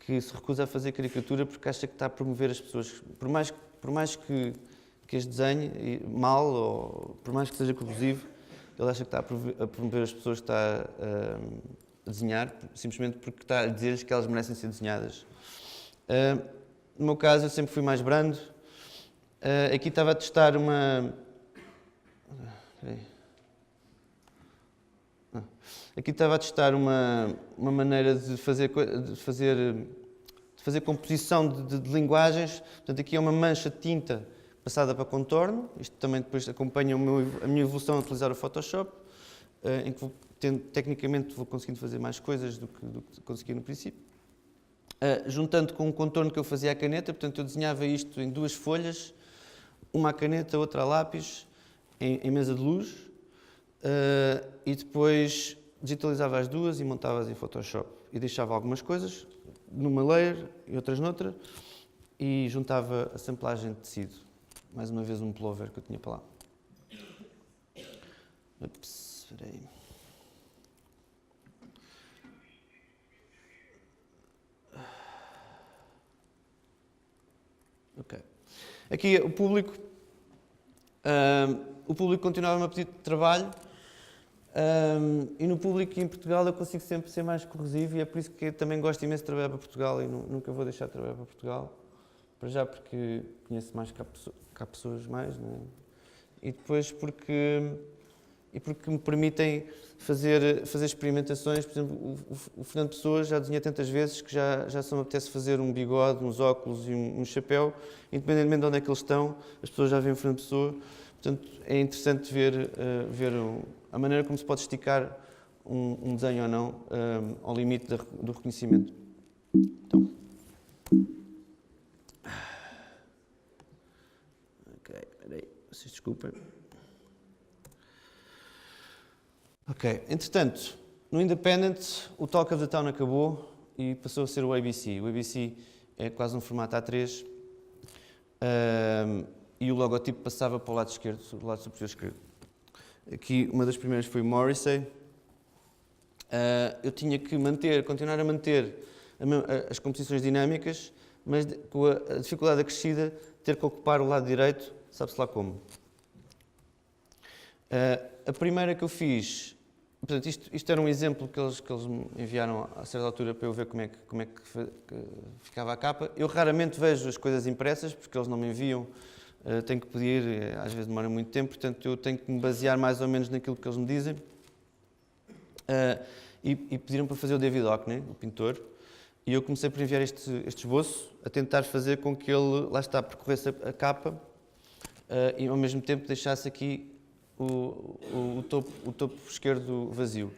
que se recusa a fazer caricatura porque acha que está a promover as pessoas. Por mais que as desenhe mal, ou por mais que seja corrosivo, ele acha que está a promover as pessoas que está a desenhar, simplesmente porque está a dizer-lhes que elas merecem ser desenhadas. No meu caso, eu sempre fui mais brando. Aqui estava a testar uma... Aqui estava a testar uma maneira de fazer composição de linguagens. Portanto, aqui é uma mancha de tinta passada para contorno. Isto também depois acompanha a minha evolução a utilizar o Photoshop, em que tecnicamente vou conseguindo fazer mais coisas do que consegui no princípio. Juntando com um contorno que eu fazia à caneta, portanto, eu desenhava isto em 2 folhas, uma à caneta, outra a lápis, em mesa de luz, e depois digitalizava as duas e montava-as em Photoshop. E deixava algumas coisas numa layer e outras noutra, e juntava a samplagem de tecido. Mais uma vez um pullover que eu tinha para lá. Ups, espera aí. Ok. Aqui o público continuava-me a pedir trabalho, e no público em Portugal eu consigo sempre ser mais corrosivo, e é por isso que eu também gosto imenso de trabalhar para Portugal e nunca vou deixar de trabalhar para Portugal, para já porque conheço mais cá pessoas mais, não é? E depois porque me permitem fazer experimentações. Por exemplo, o Fernando Pessoa já desenha tantas vezes que já só me apetece fazer um bigode, uns óculos e um chapéu, independentemente de onde é que eles estão, as pessoas já veem o Fernando Pessoa. Portanto, é interessante ver a maneira como se pode esticar um desenho ou não ao limite do reconhecimento. Então. Ok, peraí, vocês desculpem. Ok, entretanto, no Independent, o Talk of the Town acabou e passou a ser o ABC. O ABC é quase um formato A3, e o logotipo passava para o lado esquerdo, do lado superior esquerdo. Aqui, uma das primeiras foi o Morrissey. Eu tinha que continuar a manter as composições dinâmicas, mas com a dificuldade acrescida de ter que ocupar o lado direito, sabe-se lá como. A primeira que eu fiz, portanto, isto era um exemplo que eles me enviaram a certa altura para eu ver como é que ficava a capa. Eu raramente vejo as coisas impressas, porque eles não me enviam, tenho que pedir, às vezes demora muito tempo, portanto eu tenho que me basear mais ou menos naquilo que eles me dizem. E pediram para fazer o David Hockney, o pintor, e eu comecei por enviar este esboço, a tentar fazer com que ele, lá está, percorresse a capa e ao mesmo tempo deixasse aqui o topo esquerdo vazio.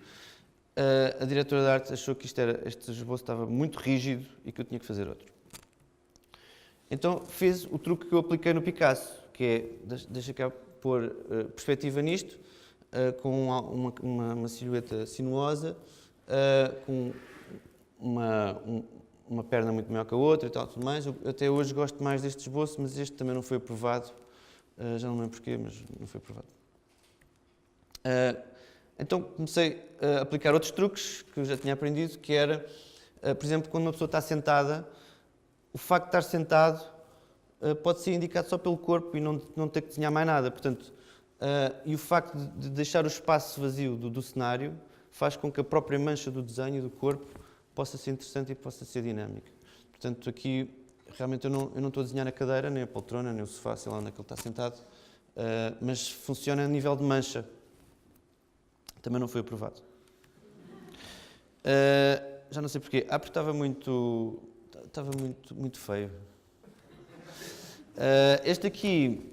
A diretora de arte achou que este esboço estava muito rígido e que eu tinha que fazer outro. Então fez o truque que eu apliquei no Picasso, que é, deixa cá pôr perspectiva nisto, com uma silhueta sinuosa, com uma perna muito maior que a outra e tal, tudo mais. Eu até hoje gosto mais deste esboço, mas este também não foi aprovado Já não lembro porquê, mas não foi aprovado. Então comecei a aplicar outros truques que eu já tinha aprendido, que era, por exemplo, quando uma pessoa está sentada, o facto de estar sentado pode ser indicado só pelo corpo e não ter que desenhar mais nada. Portanto, e o facto de deixar o espaço vazio do cenário faz com que a própria mancha do desenho e do corpo possa ser interessante e possa ser dinâmica. Portanto, aqui realmente eu não estou a desenhar a cadeira, nem a poltrona, nem o sofá, sei lá onde é que ele está sentado, mas funciona a nível de mancha. Também não foi aprovado. Já não sei porquê. Porque estava muito feio. Este aqui,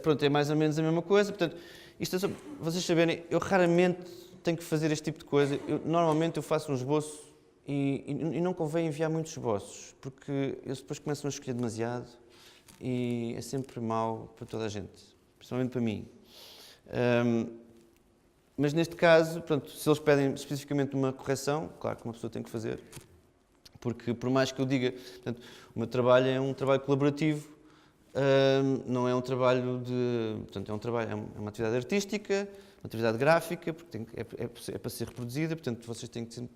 pronto, é mais ou menos a mesma coisa. Portanto, isto é só para vocês saberem, eu raramente tenho que fazer este tipo de coisa. Normalmente eu faço um esboço e não convém enviar muitos esboços, porque eles depois começam a escolher demasiado e é sempre mau para toda a gente, principalmente para mim. Mas neste caso, pronto, se eles pedem especificamente uma correção, claro que uma pessoa tem que fazer, porque por mais que eu diga, portanto, o meu trabalho é um trabalho colaborativo, não é um trabalho de, portanto, é uma atividade artística, uma atividade gráfica, porque é para ser reproduzida, portanto, vocês têm que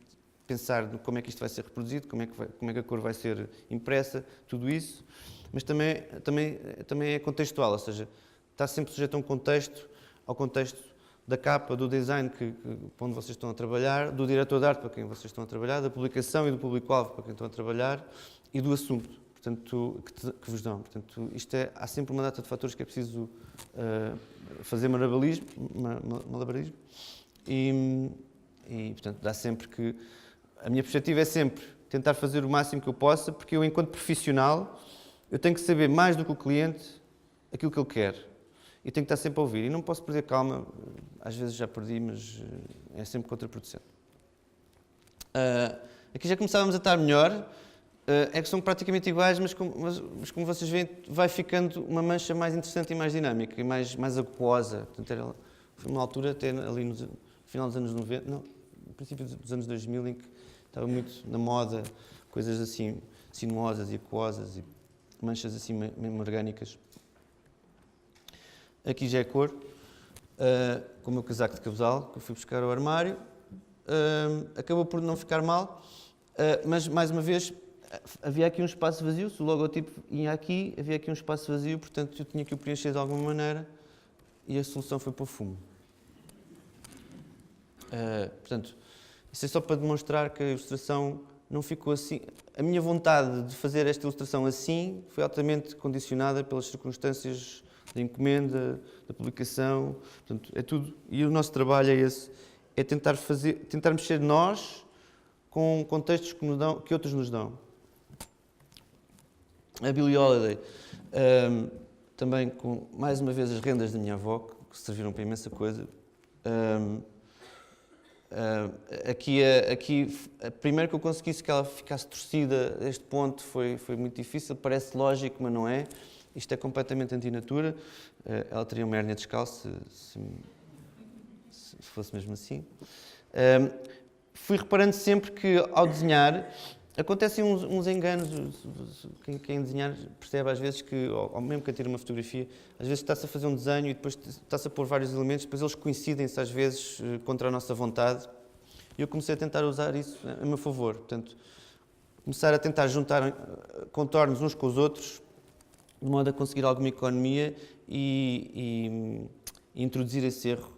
pensar como é que isto vai ser reproduzido, como é que a cor vai ser impressa, tudo isso, mas também é contextual, ou seja, está sempre sujeito a um contexto, ao contexto da capa, do design para onde vocês estão a trabalhar, do diretor de arte para quem vocês estão a trabalhar, da publicação e do público-alvo para quem estão a trabalhar e do assunto, portanto, que vos dão. Portanto, há sempre uma data de fatores que é preciso fazer malabarismo e, portanto, dá sempre que... A minha perspectiva é sempre tentar fazer o máximo que eu possa, porque eu, enquanto profissional, eu tenho que saber mais do que o cliente aquilo que ele quer. E tenho que estar sempre a ouvir. E não posso perder calma, às vezes já perdi, mas é sempre contraproducente. Aqui já começávamos a estar melhor, é que são praticamente iguais, mas como vocês veem, vai ficando uma mancha mais interessante e mais dinâmica, e mais aquosa. Portanto, foi uma altura, até ali no final dos anos 90, não, no princípio dos anos 2000, em que estava muito na moda, coisas assim, sinuosas e aquosas, e manchas assim mesmo orgânicas. Aqui já é cor, com o meu casaco de cabedal, que eu fui buscar ao armário. Acabou por não ficar mal, mas, mais uma vez, havia aqui um espaço vazio. Se o logotipo ia aqui, havia aqui um espaço vazio, portanto, eu tinha que o preencher de alguma maneira e a solução foi para o fumo. Portanto, isso é só para demonstrar que a ilustração não ficou assim. A minha vontade de fazer esta ilustração assim foi altamente condicionada pelas circunstâncias da encomenda, da publicação, portanto, é tudo. E o nosso trabalho é esse, é tentar mexer nós com contextos que outros nos dão. A Billie Holiday, também com, mais uma vez, as rendas da minha avó, que serviram para imensa coisa. Aqui, primeiro que eu conseguisse que ela ficasse torcida a este ponto foi muito difícil, parece lógico, mas não é. Isto é completamente antinatura. Ela teria uma hérnia discal se fosse mesmo assim. Fui reparando sempre que, ao desenhar, acontecem uns enganos. Quem desenhar percebe às vezes que, ou mesmo quem tira uma fotografia, às vezes está-se a fazer um desenho e depois está-se a pôr vários elementos, depois eles coincidem-se às vezes contra a nossa vontade. E eu comecei a tentar usar isso a meu favor. Portanto, começar a tentar juntar contornos uns com os outros, de modo a conseguir alguma economia e introduzir esse erro.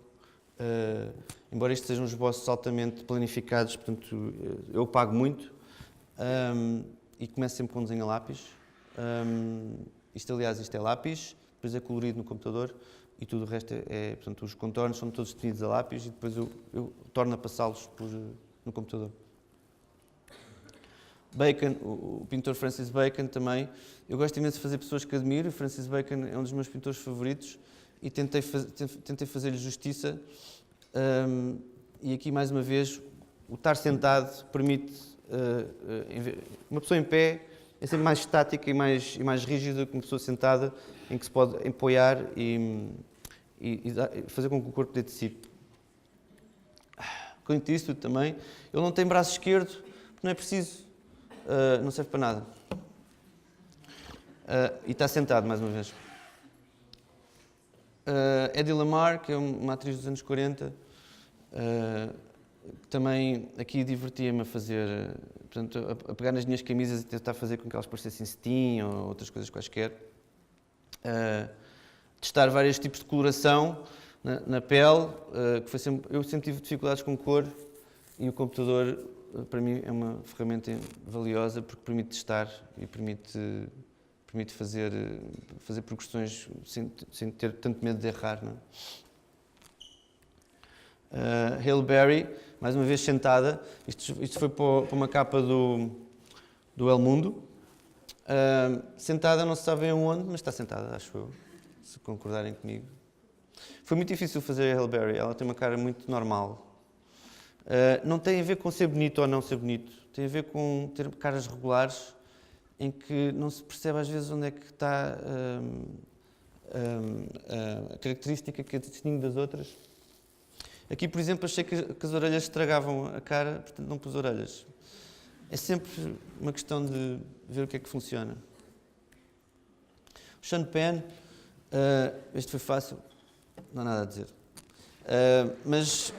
Embora estes sejam esboços altamente planificados, portanto, eu pago muito e começo sempre com um desenho a lápis. Isto é lápis, depois é colorido no computador e tudo o resto portanto, os contornos são todos definidos a lápis e depois eu torno a passá-los no computador. Bacon, o pintor Francis Bacon também. Eu gosto imenso de fazer pessoas que admiro. Francis Bacon é um dos meus pintores favoritos e tentei fazer-lhe justiça. E aqui, mais uma vez, o estar sentado permite... uma pessoa em pé é sempre mais estática e mais rígida que uma pessoa sentada, em que se pode apoiar e fazer com que o corpo dê de si. Com isso também, ele não tem braço esquerdo, não é preciso. Não serve para nada. E está sentado, mais uma vez. Eddie Lamar, que é uma atriz dos anos 40, que também aqui divertia-me a fazer, portanto, a pegar nas minhas camisas e tentar fazer com que elas parecessem cetim ou outras coisas quaisquer. Testar vários tipos de coloração na pele, que foi sempre, eu sempre tive dificuldades com cor e o computador, para mim, é uma ferramenta valiosa porque permite testar e permite fazer progressões sem ter tanto medo de errar. Não é? Halle Berry, mais uma vez sentada, isto foi para uma capa do El Mundo. Sentada, não se sabe onde, mas está sentada, acho eu, se concordarem comigo. Foi muito difícil fazer a Halle Berry, ela tem uma cara muito normal. Não tem a ver com ser bonito ou não ser bonito, tem a ver com ter caras regulares em que não se percebe às vezes onde é que está a característica que a distingue das outras. Aqui, por exemplo, achei que as orelhas estragavam a cara, portanto não pus orelhas. É sempre uma questão de ver o que é que funciona. O Sean Penn, este foi fácil, não há nada a dizer. Mas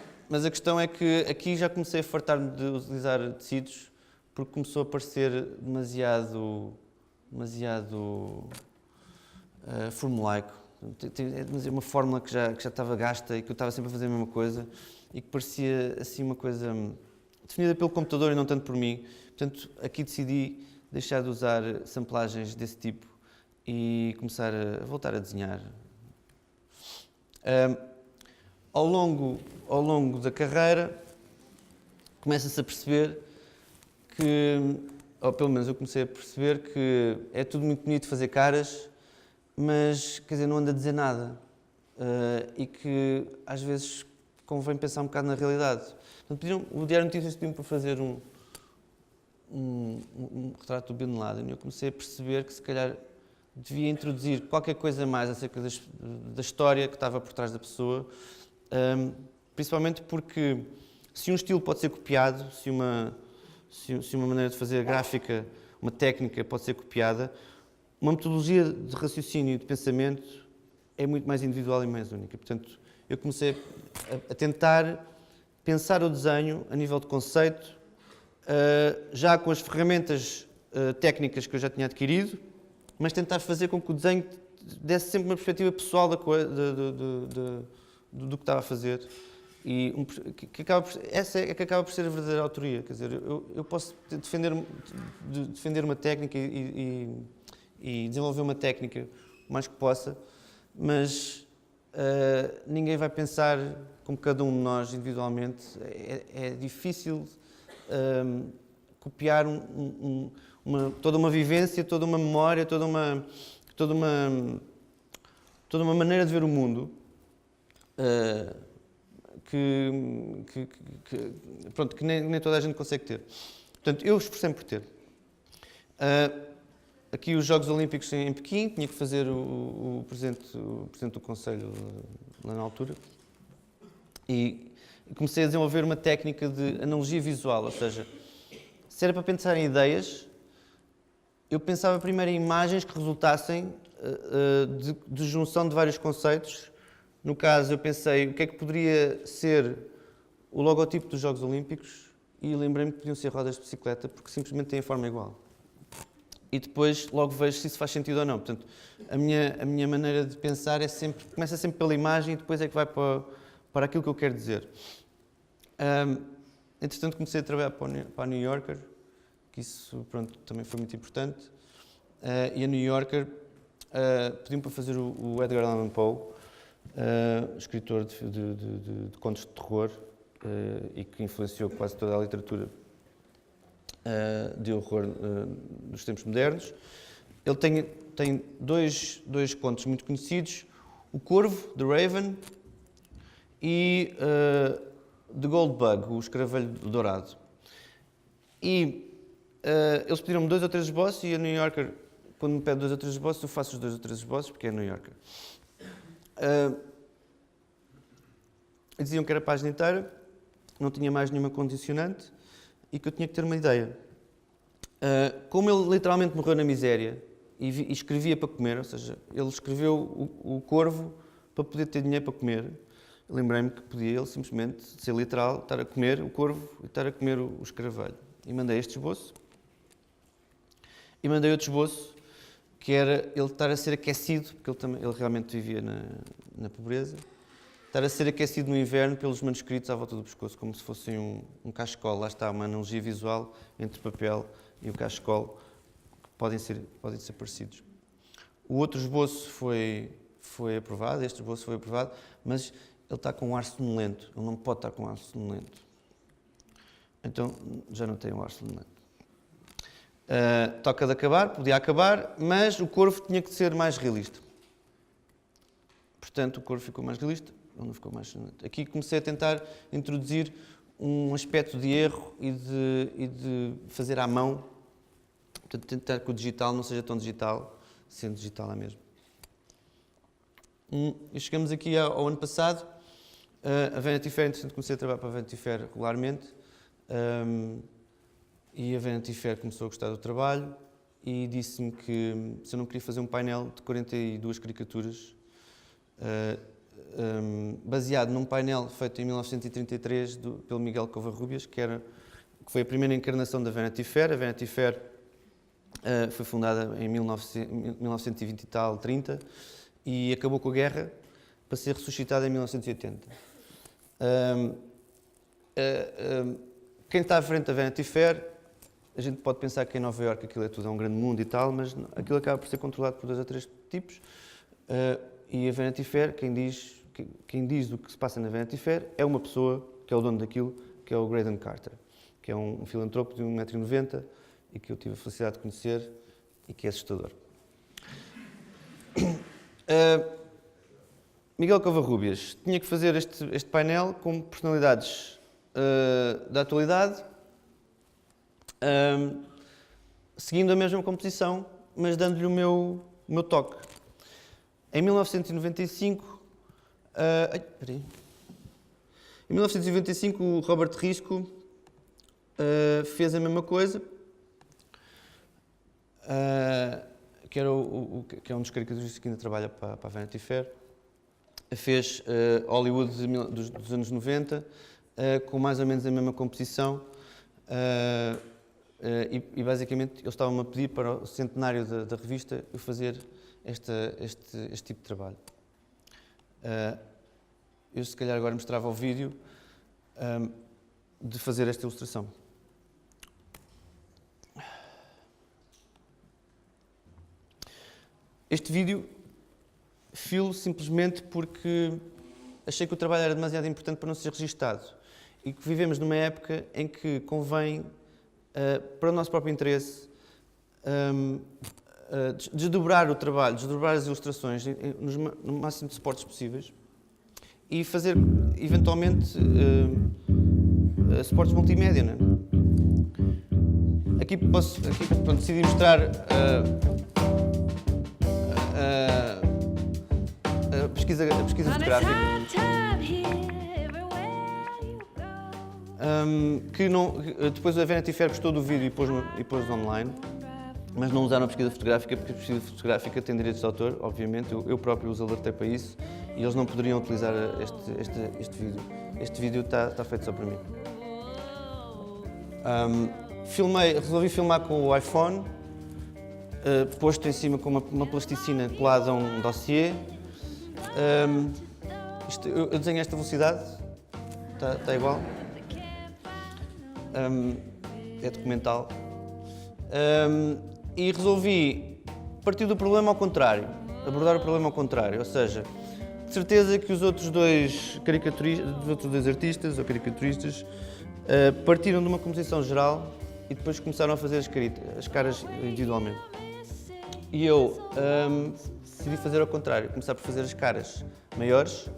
a questão é que aqui já comecei a fartar-me de utilizar tecidos porque começou a parecer demasiado formulaico. É uma fórmula que já estava gasta e que eu estava sempre a fazer a mesma coisa e que parecia assim uma coisa definida pelo computador e não tanto por mim. Portanto, aqui decidi deixar de usar samplagens desse tipo e começar a voltar a desenhar. Ao longo da carreira, começa-se a perceber que, ou pelo menos eu comecei a perceber que é tudo muito bonito fazer caras, mas, quer dizer, não anda a dizer nada. E que, às vezes, convém pensar um bocado na realidade. Portanto, o Diário de Notícias pediu-me para fazer um retrato do Bin Laden e eu comecei a perceber que, se calhar, devia introduzir qualquer coisa mais acerca da história que estava por trás da pessoa, principalmente porque se um estilo pode ser copiado, se uma maneira de fazer gráfica, uma técnica pode ser copiada, uma metodologia de raciocínio e de pensamento é muito mais individual e mais única. Portanto, eu comecei a tentar pensar o desenho a nível de conceito, já com as ferramentas técnicas que eu já tinha adquirido, mas tentar fazer com que o desenho desse sempre uma perspectiva pessoal do que estava a fazer. E essa é que acaba por ser a verdadeira autoria. Quer dizer, eu posso defender uma técnica e desenvolver uma técnica o mais que possa, mas ninguém vai pensar como cada um de nós individualmente. É difícil copiar toda uma vivência, toda uma memória, toda uma maneira de ver o mundo que nem toda a gente consegue ter. Portanto, eu esforcei-me por ter. Aqui os Jogos Olímpicos em Pequim, tinha que fazer o presidente do Conselho lá na altura. E comecei a desenvolver uma técnica de analogia visual, ou seja, se era para pensar em ideias, eu pensava primeiro em imagens que resultassem de junção de vários conceitos. No caso, eu pensei o que é que poderia ser o logotipo dos Jogos Olímpicos e lembrei-me que podiam ser rodas de bicicleta porque simplesmente têm a forma igual. E depois logo vejo se isso faz sentido ou não. Portanto, a minha maneira de pensar começa sempre pela imagem e depois é que vai para aquilo que eu quero dizer. Entretanto, comecei a trabalhar para a New Yorker, que isso também foi muito importante. E a New Yorker pediu-me para fazer o Edgar Allan Poe, escritor de contos de terror e que influenciou quase toda a literatura de horror dos tempos modernos. Ele tem dois contos muito conhecidos, O Corvo, The Raven, e The Gold Bug, O Escaravelho Dourado. E eles pediram-me 2 ou 3 esboços e a New Yorker, quando me pede 2 ou 3 esboços, eu faço os 2 ou 3 esboços porque é a New Yorker. Diziam que era a página inteira, não tinha mais nenhuma condicionante e que eu tinha que ter uma ideia. Como ele literalmente morreu na miséria e escrevia para comer, ou seja, ele escreveu o Corvo para poder ter dinheiro para comer, lembrei-me que podia ele simplesmente, ser literal, estar a comer o corvo e estar a comer o escaravelho. E mandei este esboço. E mandei outro esboço, que era ele estar a ser aquecido, porque ele realmente vivia na pobreza, estar a ser aquecido no inverno pelos manuscritos à volta do pescoço, como se fossem um cachecol. Lá está uma analogia visual entre o papel e o cachecol, que podem ser parecidos. O outro esboço foi aprovado, este esboço foi aprovado, mas ele está com um ar sonolento, ele não pode estar com um ar sonolento. Então já não tem um ar sonolento. Toca de acabar, podia acabar, mas o corvo tinha que ser mais realista. Portanto, o corvo ficou mais realista, ele não ficou mais sonolento. Aqui comecei a tentar introduzir um aspecto de erro e de fazer à mão, portanto, tentar que o digital não seja tão digital, sendo digital é mesmo. E chegamos aqui ao ano passado, a Vanity Fair, entretanto comecei a trabalhar para a Vanity Fair regularmente, e a Vanity Fair começou a gostar do trabalho e disse-me que se eu não queria fazer um painel de 42 caricaturas, baseado num painel feito em 1933 pelo Miguel Covarrubias, que foi a primeira encarnação da Vanity Fair. A Vanity Fair foi fundada em 1920 e tal, 30, e acabou com a guerra para ser ressuscitada em 1980. Quem está à frente da Vanity Fair, a gente pode pensar que em Nova Iorque aquilo é tudo um grande mundo e tal, mas aquilo acaba por ser controlado por 2 ou 3 tipos. E a Vanity Fair, quem diz o que se passa na Vanity Fair é uma pessoa que é o dono daquilo, que é o Graydon Carter, que é um filantropo de 1,90 m e que eu tive a felicidade de conhecer e que é assustador. Miguel Covarrubias tinha que fazer este painel com personalidades da atualidade, seguindo a mesma composição, mas dando-lhe o meu toque. Em 1995, o Robert Risco fez a mesma coisa, que é um dos caricaturistas que ainda trabalha para a Vanity Fair. Fez Hollywood dos anos 90, com mais ou menos a mesma composição. E basicamente eles estavam-me a pedir para o centenário da revista eu fazer este tipo de trabalho. Eu se calhar agora mostrava o vídeo de fazer esta ilustração. Este vídeo filo simplesmente porque achei que o trabalho era demasiado importante para não ser registado e que vivemos numa época em que convém, para o nosso próprio interesse, desdobrar o trabalho, desdobrar as ilustrações no máximo de suportes possíveis e fazer, eventualmente, suportes multimédia. Não é? Aqui decidi mostrar a pesquisa fotográfica, que depois a Vanity Fair gostou do vídeo e pôs online, mas não usaram a pesquisa fotográfica porque a pesquisa fotográfica tem direitos de autor, obviamente, eu próprio os alertei para isso e eles não poderiam utilizar este vídeo. Este vídeo está feito só para mim. Resolvi filmar com o iPhone, posto em cima com uma plasticina colada a um dossiê. Eu desenhei esta velocidade, está igual. É documental. E resolvi partir do problema ao contrário, abordar o problema ao contrário, ou seja, de certeza que os outros dois artistas ou caricaturistas partiram de uma composição geral e depois começaram a fazer as caras individualmente. E eu decidi fazer ao contrário, começar por fazer as caras maiores.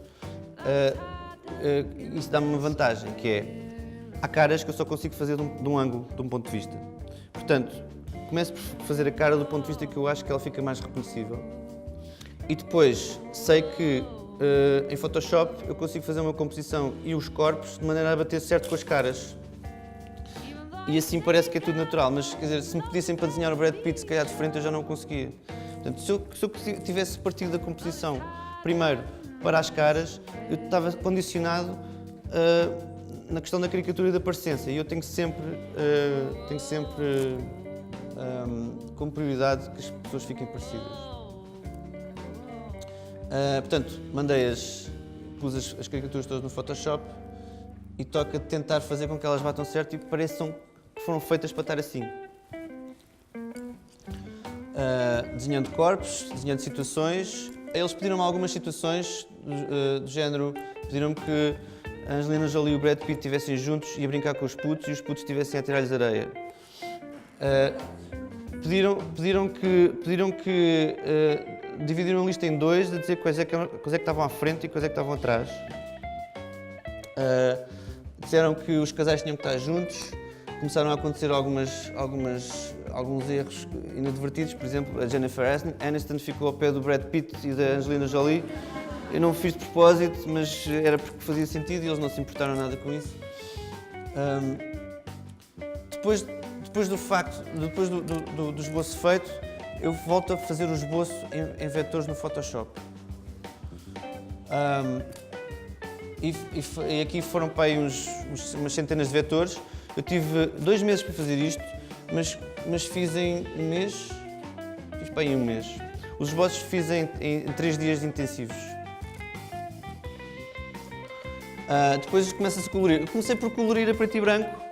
Isso dá-me uma vantagem, que é, há caras que eu só consigo fazer de um ângulo, de um ponto de vista. Portanto, começo por fazer a cara do ponto de vista que eu acho que ela fica mais reconhecível. E depois, sei que em Photoshop eu consigo fazer uma composição e os corpos de maneira a bater certo com as caras. E assim parece que é tudo natural, mas quer dizer, se me pedissem para desenhar o Brad Pitt, se calhar de frente eu já não conseguia. Portanto, se eu tivesse partido da composição, primeiro, para as caras, eu estava condicionado na questão da caricatura e da parecença. E eu tenho sempre como prioridade que as pessoas fiquem parecidas. Portanto, pus as caricaturas todas no Photoshop e toca tentar fazer com que elas batam certo e que pareçam que foram feitas para estar assim. Desenhando corpos, desenhando situações. Eles pediram-me algumas situações do género, pediram-me que a Angelina Jolie e o Brad Pitt estivessem juntos e a brincar com os putos e os putos estivessem a tirar-lhes areia. Pediram que dividiram a lista em dois, a dizer quais é que estavam à frente e quais é que estavam atrás. Disseram que os casais tinham que estar juntos. Começaram a acontecer alguns erros inadvertidos. Por exemplo, a Jennifer Aniston ficou ao pé do Brad Pitt e da Angelina Jolie. Eu não o fiz de propósito, mas era porque fazia sentido e eles não se importaram nada com isso. Depois do esboço feito, eu volto a fazer o esboço em vetores no Photoshop. E aqui foram para aí umas centenas de vetores. Eu tive 2 meses para fazer isto, mas fiz em um mês. Fiz para aí um mês. Os esboços fiz em 3 dias intensivos. Depois começa-se a colorir. Eu comecei por colorir a preto e branco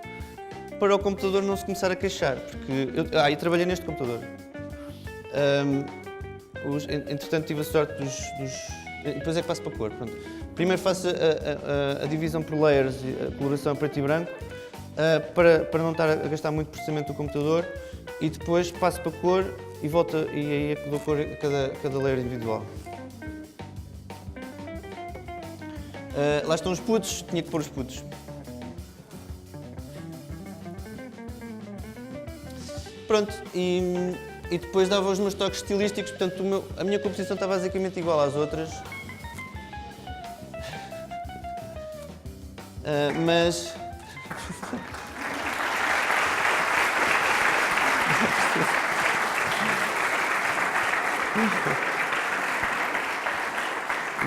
para o computador não se começar a queixar, porque eu trabalhei neste computador. Entretanto tive a sorte depois é que passo para a cor. Pronto. Primeiro faço a divisão por layers, a coloração a preto e branco, para não estar a gastar muito processamento do computador, e depois passo para a cor e volto, e aí é que dou cor a cada layer individual. Lá estão os putos, tinha que pôr os putos. Pronto, e depois dava os meus toques estilísticos, portanto a minha composição está basicamente igual às outras. Mas...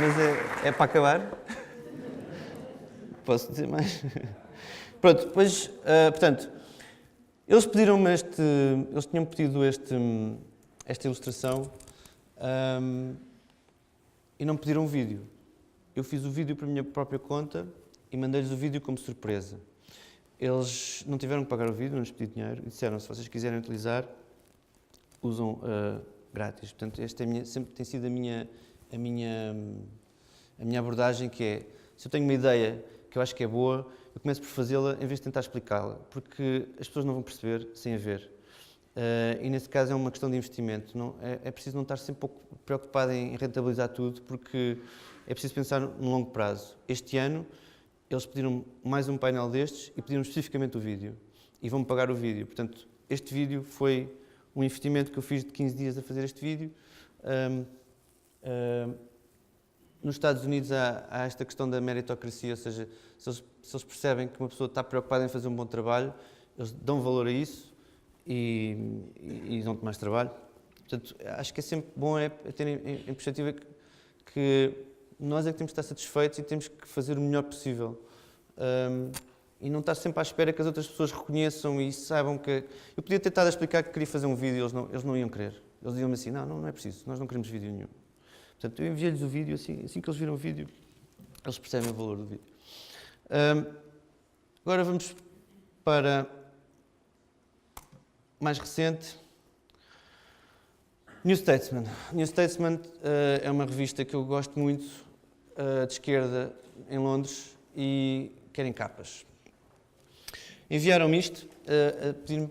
Mas é para acabar? Posso dizer mais? Pronto, depois, portanto, eles pediram-me eles tinham pedido esta ilustração e não pediram um vídeo. Eu fiz o vídeo para a minha própria conta e mandei-lhes o vídeo como surpresa. Eles não tiveram que pagar o vídeo, não lhes pedi dinheiro e disseram, se vocês quiserem utilizar, usam grátis. Portanto, esta sempre tem sido a minha abordagem, que é, se eu tenho uma ideia que eu acho que é boa, eu começo por fazê-la em vez de tentar explicá-la, porque as pessoas não vão perceber sem a ver. E nesse caso é uma questão de investimento. É preciso não estar sempre pouco preocupado em rentabilizar tudo, porque é preciso pensar no longo prazo. Este ano, eles pediram mais um painel destes e pediram especificamente o vídeo. E vão-me pagar o vídeo. Portanto, este vídeo foi um investimento que eu fiz de 15 dias a fazer este vídeo. Nos Estados Unidos há esta questão da meritocracia, ou seja, se eles percebem que uma pessoa está preocupada em fazer um bom trabalho, eles dão valor a isso e dão-te mais trabalho. Portanto, acho que é sempre bom ter em perspectiva que nós é que temos que estar satisfeitos e temos que fazer o melhor possível. E não estar sempre à espera que as outras pessoas reconheçam e saibam que... Eu podia ter estado a explicar que queria fazer um vídeo e eles não iam querer. Eles diziam-me assim, não é preciso, nós não queremos vídeo nenhum. Portanto, eu enviei-lhes o vídeo, assim que eles viram o vídeo, eles percebem o valor do vídeo. Agora vamos para mais recente. New Statesman. New Statesman é uma revista que eu gosto muito, de esquerda, em Londres, e querem capas. Enviaram-me isto, a pedir-me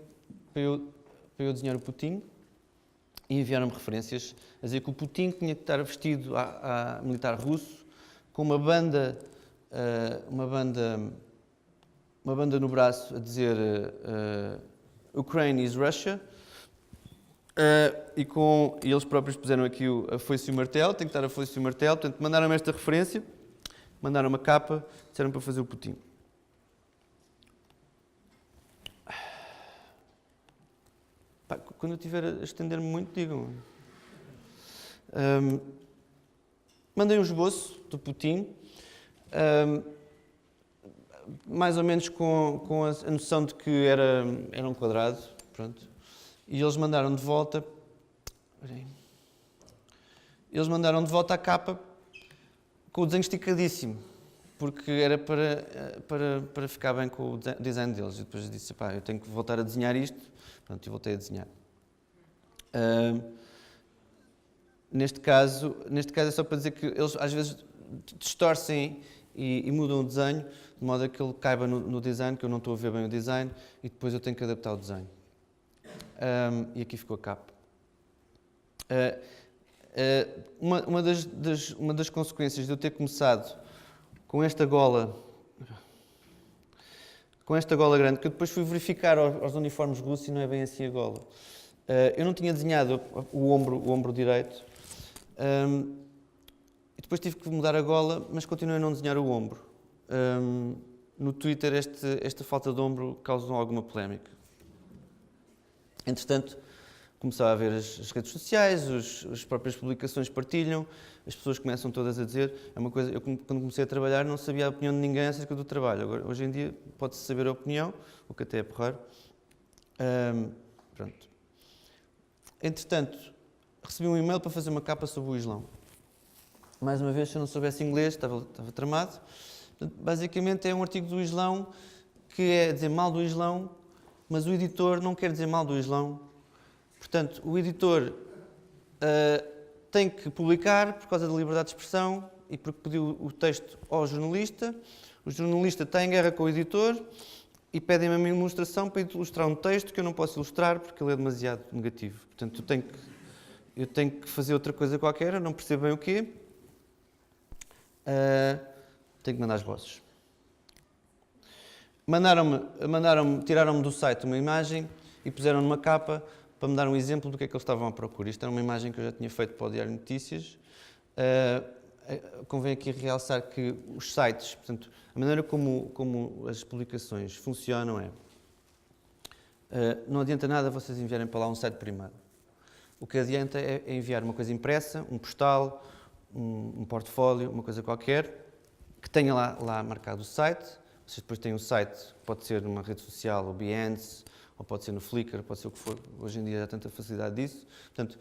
para eu desenhar o Putin, e enviaram-me referências a dizer que o Putin tinha que estar vestido a militar russo, com uma banda no braço a dizer Ukraine is Russia, e eles próprios puseram aqui a foice e o martelo, tem que estar a foice e o martelo, portanto mandaram-me esta referência, mandaram uma capa, disseram para fazer o Putin. Quando eu estiver a estender-me muito, digam. mandei um esboço do Putin, mais ou menos com a noção de que era um quadrado, pronto. E eles mandaram de volta... Eles mandaram de volta a capa com o desenho esticadíssimo, porque era para ficar bem com o design deles. E depois disse, pá, eu tenho que voltar a desenhar isto. Pronto, e voltei a desenhar. Neste caso é só para dizer que eles às vezes distorcem e mudam o desenho, de modo a que ele caiba no design, que eu não estou a ver bem o design, e depois eu tenho que adaptar o desenho. E aqui ficou a capa. Uma das consequências de eu ter começado com esta gola grande, que eu depois fui verificar aos uniformes russos e não é bem assim a gola. Eu não tinha desenhado o ombro direito, e depois tive que mudar a gola, mas continuei a não desenhar o ombro. No Twitter esta falta de ombro causou alguma polémica. Entretanto, começava a ver as redes sociais, as próprias publicações partilham, as pessoas começam todas a dizer, é uma coisa, eu quando comecei a trabalhar não sabia a opinião de ninguém acerca do trabalho. Agora, hoje em dia pode-se saber a opinião, o que até é porreiro. Pronto. Entretanto, recebi um e-mail para fazer uma capa sobre o Islão. Mais uma vez, se eu não soubesse inglês, estava tramado. Portanto, basicamente é um artigo do Islão que é dizer mal do Islão, mas o editor não quer dizer mal do Islão. Portanto, o editor tem que publicar por causa da liberdade de expressão e porque pediu o texto ao jornalista. O jornalista está em guerra com o editor e pedem-me a minha ilustração para ilustrar um texto que eu não posso ilustrar porque ele é demasiado negativo. Portanto, eu tenho que fazer outra coisa qualquer, eu não percebo bem o quê. Tenho que mandar as vozes. Tiraram-me do site uma imagem e puseram numa capa para me dar um exemplo do que é que eles estavam à procura. Isto era uma imagem que eu já tinha feito para o Diário de Notícias. Convém aqui realçar que os sites, portanto, a maneira como as publicações funcionam não adianta nada vocês enviarem para lá um site primeiro. O que adianta é enviar uma coisa impressa, um postal, um portfólio, uma coisa qualquer, que tenha lá marcado o site. Vocês depois têm um site, pode ser numa rede social, ou Behance, ou pode ser no Flickr, pode ser o que for. Hoje em dia há tanta facilidade disso. Portanto,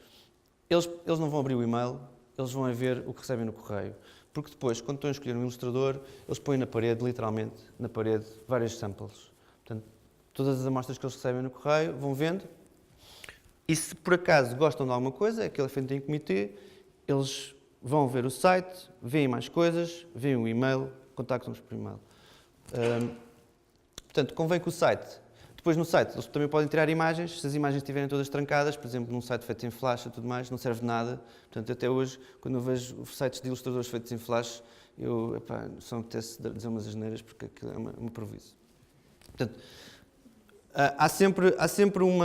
eles não vão abrir o e-mail, eles vão ver o que recebem no correio. Porque depois, quando estão a escolher um ilustrador, eles põem na parede, literalmente, na parede, várias samples. Portanto, todas as amostras que eles recebem no correio vão vendo. E se por acaso gostam de alguma coisa, aquilo é feito em comitê, eles vão ver o site, veem mais coisas, veem o e-mail, contactam-nos por e-mail. Portanto, convém que o site... Depois no site eles também podem tirar imagens, se as imagens estiverem todas trancadas, por exemplo, num site feito em flash e tudo mais, não serve de nada. Portanto, até hoje, quando eu vejo sites de ilustradores feitos em flash, só me apetece dizer umas asneiras porque aquilo é uma improviso. Portanto, há sempre um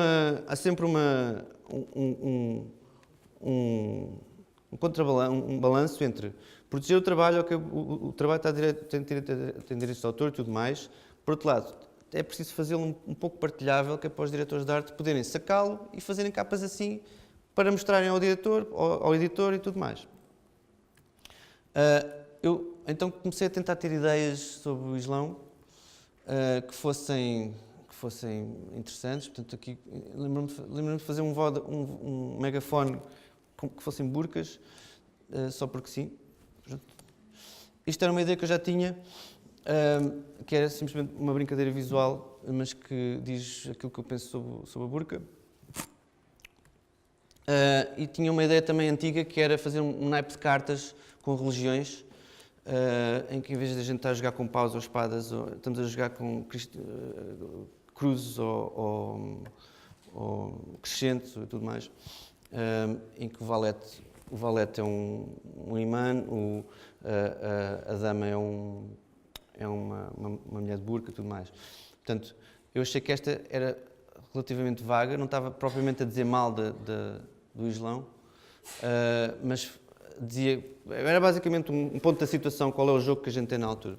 balanço entre proteger o trabalho, o trabalho tem direitos de autor e tudo mais. Por outro lado, é preciso fazê-lo um pouco partilhável, que é para os diretores de arte poderem sacá-lo e fazerem capas assim para mostrarem ao diretor, ao editor e tudo mais. Eu então comecei a tentar ter ideias sobre o Islão que fossem interessantes. Portanto, aqui lembro-me de fazer um megafone que fossem burcas, só porque sim. Isto era uma ideia que eu já tinha, que era simplesmente uma brincadeira visual, mas que diz aquilo que eu penso sobre a burca. E tinha uma ideia também antiga, que era fazer um naipe de cartas com religiões, em que em vez de a gente estar a jogar com paus ou espadas, estamos a jogar com cruzes ou crescentes e tudo mais, em que o valete é um imã, a dama é uma mulher de burca e tudo mais. Portanto, eu achei que esta era relativamente vaga, não estava propriamente a dizer mal do Islão, mas era basicamente um ponto da situação, qual é o jogo que a gente tem na altura.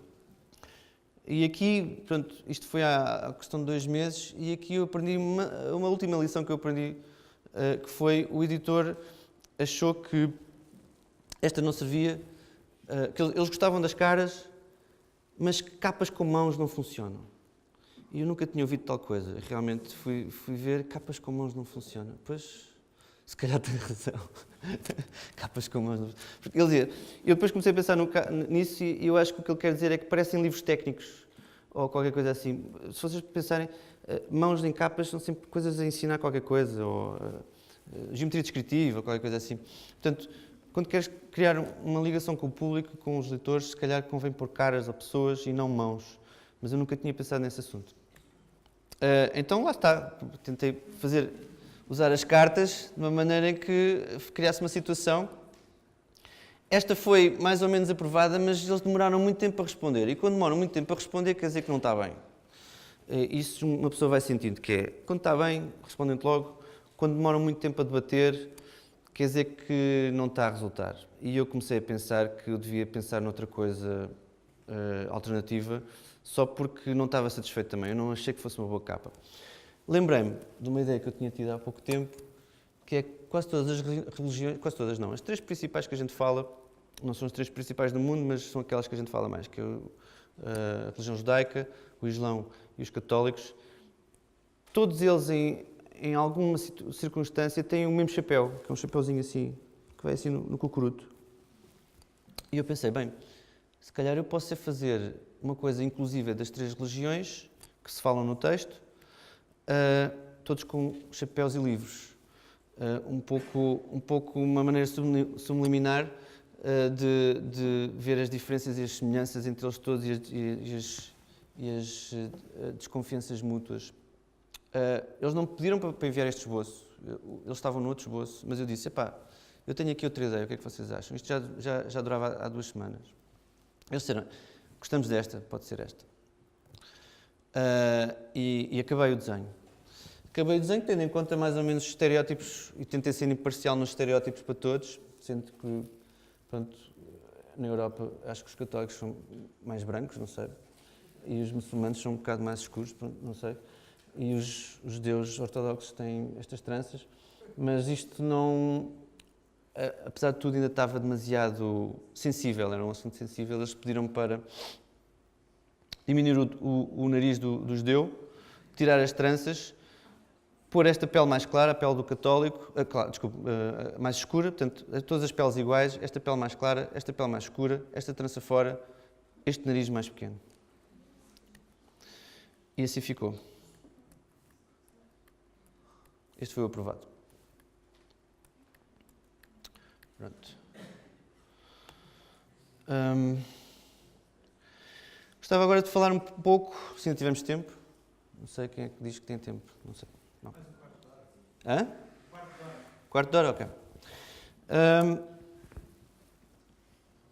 E aqui, pronto, isto foi há questão de 2 meses, e aqui eu aprendi uma última lição que eu aprendi, que foi: o editor achou que esta não servia que eles gostavam das caras, mas capas com mãos não funcionam. E eu nunca tinha ouvido tal coisa. Realmente fui ver, capas com mãos não funcionam. Pois, se calhar tem razão. Capas com mãos não funcionam. Porque ele dizia, eu depois comecei a pensar nisso e eu acho que o que ele quer dizer é que parecem livros técnicos ou qualquer coisa assim. Se vocês pensarem, mãos em capas são sempre coisas a ensinar qualquer coisa, ou geometria descritiva, ou qualquer coisa assim. Portanto, quando queres criar uma ligação com o público, com os leitores, se calhar convém pôr caras a pessoas e não mãos. Mas eu nunca tinha pensado nesse assunto. Então lá está, tentei usar as cartas de uma maneira em que criasse uma situação. Esta foi mais ou menos aprovada, mas eles demoraram muito tempo a responder. E quando demoram muito tempo a responder, quer dizer que não está bem. Isso uma pessoa vai sentindo, que é, quando está bem, respondem logo. Quando demoram muito tempo a debater, quer dizer que não está a resultar. E eu comecei a pensar que eu devia pensar noutra coisa alternativa, só porque não estava satisfeito também. Eu não achei que fosse uma boa capa. Lembrei-me de uma ideia que eu tinha tido há pouco tempo, que é quase todas as religiões, quase todas não, as três principais que a gente fala, não são as três principais do mundo, mas são aquelas que a gente fala mais, que é a religião judaica, o Islão e os católicos. Todos eles, em alguma circunstância, têm o mesmo chapéu, que é um chapéuzinho assim, que vai assim no cocuruto. E eu pensei, bem, se calhar eu posso fazer uma coisa inclusiva das três religiões, que se falam no texto, todos com chapéus e livros. Um pouco uma maneira subliminar de ver as diferenças e as semelhanças entre eles todos e as desconfianças mútuas. Eles não me pediram para enviar este esboço, eles estavam no outro esboço, mas eu disse, epá, eu tenho aqui outra ideia, o que é que vocês acham? Isto já durava há 2 semanas. Eles disseram, gostamos desta, pode ser esta. E acabei o desenho. Acabei o desenho tendo em conta mais ou menos os estereótipos, e tentei ser imparcial nos estereótipos para todos, sendo que, pronto, na Europa acho que os católicos são mais brancos, não sei, e os muçulmanos são um bocado mais escuros, pronto, não sei, e os judeus ortodoxos têm estas tranças, mas isto não, apesar de tudo, ainda estava demasiado sensível, era um assunto sensível. Eles pediram-me para diminuir o nariz do judeu, tirar as tranças, pôr esta pele mais clara, a pele do católico, mais escura, portanto, todas as peles iguais, esta pele mais clara, esta pele mais escura, esta trança fora, este nariz mais pequeno. E assim ficou. Este foi o aprovado. Pronto. Gostava agora de falar um pouco, se não tivermos tempo. Não sei quem é que diz que tem tempo. Não sei. Não. Hã? Quarto de hora, ok.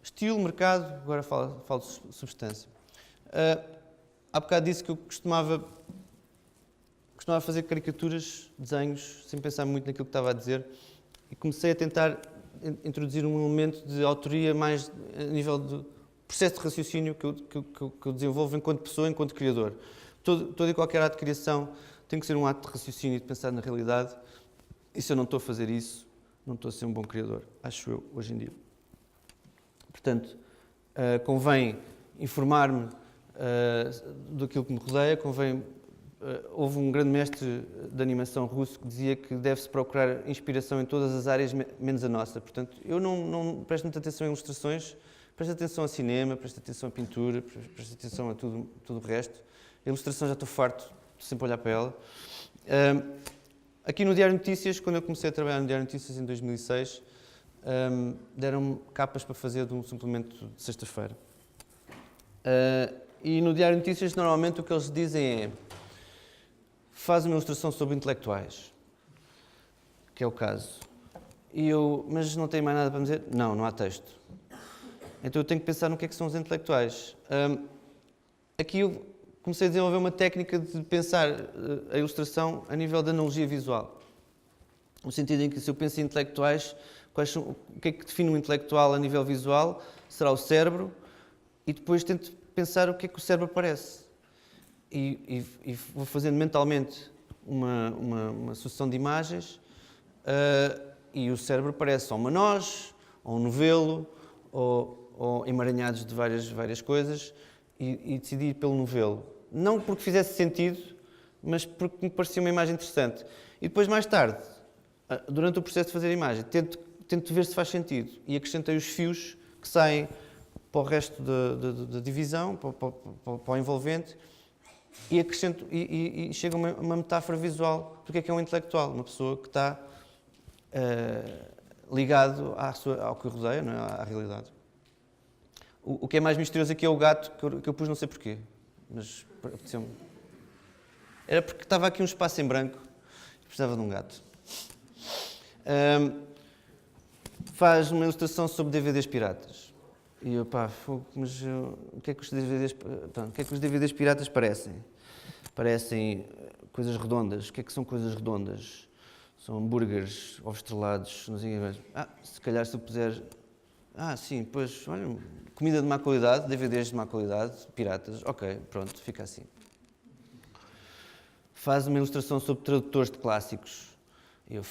Estilo, mercado, agora falo de substância. Há bocado disse que eu costumava fazer caricaturas, desenhos, sem pensar muito naquilo que estava a dizer, e comecei a tentar introduzir um elemento de autoria mais a nível do processo de raciocínio que eu desenvolvo enquanto pessoa, enquanto criador. Todo e qualquer ato de criação tem que ser um ato de raciocínio e de pensar na realidade, e se eu não estou a fazer isso, não estou a ser um bom criador, acho eu, hoje em dia. Portanto, convém informar-me daquilo que me rodeia, houve um grande mestre de animação russo que dizia que deve-se procurar inspiração em todas as áreas, menos a nossa. Portanto, eu não presto muita atenção a ilustrações, presto atenção a cinema, presto atenção a pintura, presto atenção a tudo o resto. A ilustração já estou farto de sempre olhar para ela. Aqui no Diário Notícias, quando eu comecei a trabalhar no Diário Notícias em 2006, deram-me capas para fazer de um suplemento de sexta-feira. E no Diário Notícias, normalmente, o que eles dizem é: faz uma ilustração sobre intelectuais, que é o caso. E eu, mas não tenho mais nada para me dizer? Não há texto. Então eu tenho que pensar no que é que são os intelectuais. Aqui eu comecei a desenvolver uma técnica de pensar a ilustração a nível de analogia visual. No sentido em que, se eu penso em intelectuais, o que é que define um intelectual a nível visual? Será o cérebro, e depois tento pensar o que é que o cérebro parece. E vou fazendo mentalmente uma sucessão de imagens, e o cérebro parece ou uma noz, ou um novelo, ou ou emaranhados de várias coisas e decidi ir pelo novelo. Não porque fizesse sentido, mas porque me parecia uma imagem interessante. E depois, mais tarde, durante o processo de fazer a imagem, tento ver se faz sentido e acrescentei os fios que saem para o resto da divisão, para o envolvente, e acrescento e chega uma metáfora visual do que é um intelectual, uma pessoa que está ligado ao que o rodeia, não é? À realidade. O que é mais misterioso aqui é o gato, que eu pus não sei porquê, mas apeteceu-me. Era porque estava aqui um espaço em branco e precisava de um gato. Faz uma ilustração sobre DVDs piratas. E eu, mas o que é que os DVDs piratas parecem? Parecem coisas redondas. O que é que são coisas redondas? São hambúrgueres, ovos estrelados, não sei o que mais. Se calhar se eu puser... sim, pois, olha, comida de má qualidade, DVDs de má qualidade, piratas. Ok, pronto, fica assim. Faz uma ilustração sobre tradutores de clássicos. E eu,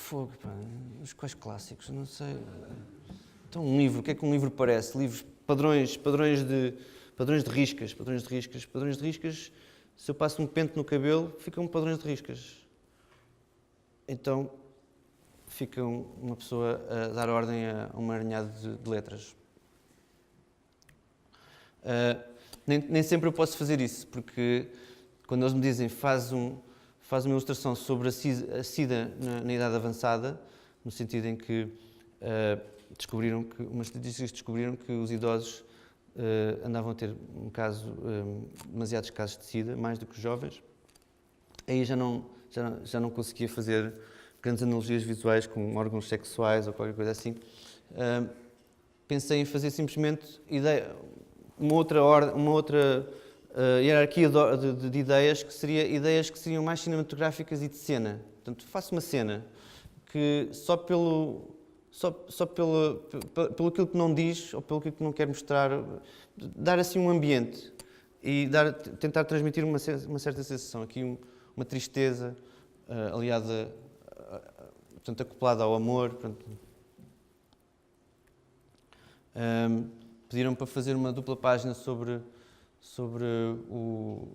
mas quais clássicos? Não sei. Então, um livro, o que é que um livro parece? Livros, padrões de riscas. Se eu passo um pente no cabelo, ficam padrões de riscas. Então, fica uma pessoa a dar ordem a um emaranhado de letras. Nem sempre eu posso fazer isso, porque quando eles me dizem faz uma ilustração sobre a SIDA na idade avançada, no sentido em que umas estatísticas descobriram que os idosos andavam a ter demasiados casos de SIDA, mais do que os jovens, aí já não conseguia fazer grandes analogias visuais com órgãos sexuais ou qualquer coisa assim. Pensei em fazer simplesmente uma outra hierarquia de ideias que seriam mais cinematográficas e de cena. Portanto, faço uma cena que só pelo aquilo que não diz ou pelo aquilo que não quer mostrar, dar assim um ambiente e tentar transmitir uma certa sensação. Aqui uma tristeza aliada, portanto, acoplada ao amor. Pediram para fazer uma dupla página sobre o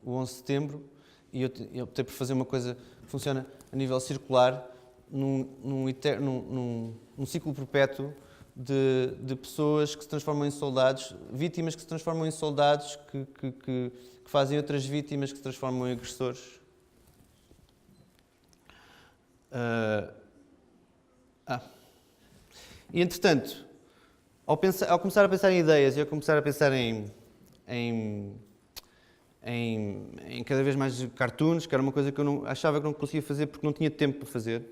11 de setembro e eu optei por fazer uma coisa que funciona a nível circular, num ciclo perpétuo de pessoas que se transformam em soldados, vítimas que se transformam em soldados, que fazem outras vítimas que se transformam em agressores. E, entretanto, ao começar a pensar em ideias e ao começar a pensar em cada vez mais cartoons, que era uma coisa que eu achava que não conseguia fazer porque não tinha tempo para fazer,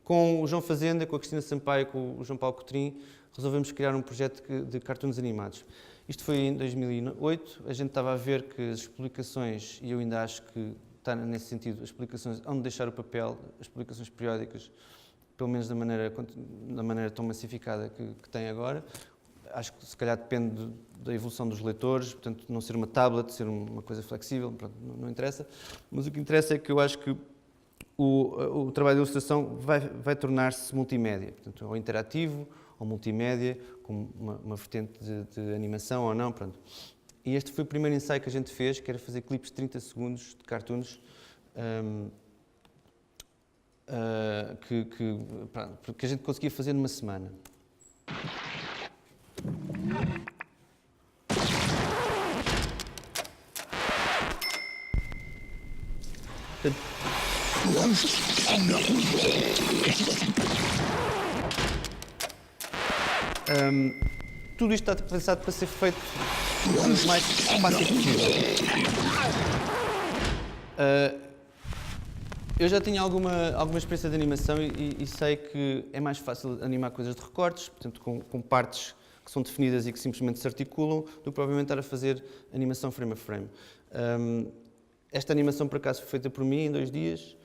com o João Fazenda, com a Cristina Sampaio, com o João Paulo Coutrinho, resolvemos criar um projeto de cartoons animados. Isto foi em 2008, a gente estava a ver que as explicações, e eu ainda acho que está nesse sentido, as explicações hão de deixar o papel, as explicações periódicas, pelo menos da maneira tão massificada que tem agora. Acho que se calhar depende da evolução dos leitores, portanto não ser uma tablet, ser uma coisa flexível, pronto, não interessa. Mas o que interessa é que eu acho que o trabalho de ilustração vai tornar-se multimédia, portanto, ou interativo, ou multimédia, com uma vertente de animação ou não, pronto. E este foi o primeiro ensaio que a gente fez, que era fazer clipes de 30 segundos de cartoons, que a gente conseguia fazer numa semana. Tudo isto está pensado para ser feito o mais fácil possível. Eu já tinha alguma experiência de animação e sei que é mais fácil animar coisas de recortes, portanto com partes que são definidas e que simplesmente se articulam, do que provavelmente estar a fazer animação frame a frame. Esta animação, por acaso, foi feita por mim em 2 dias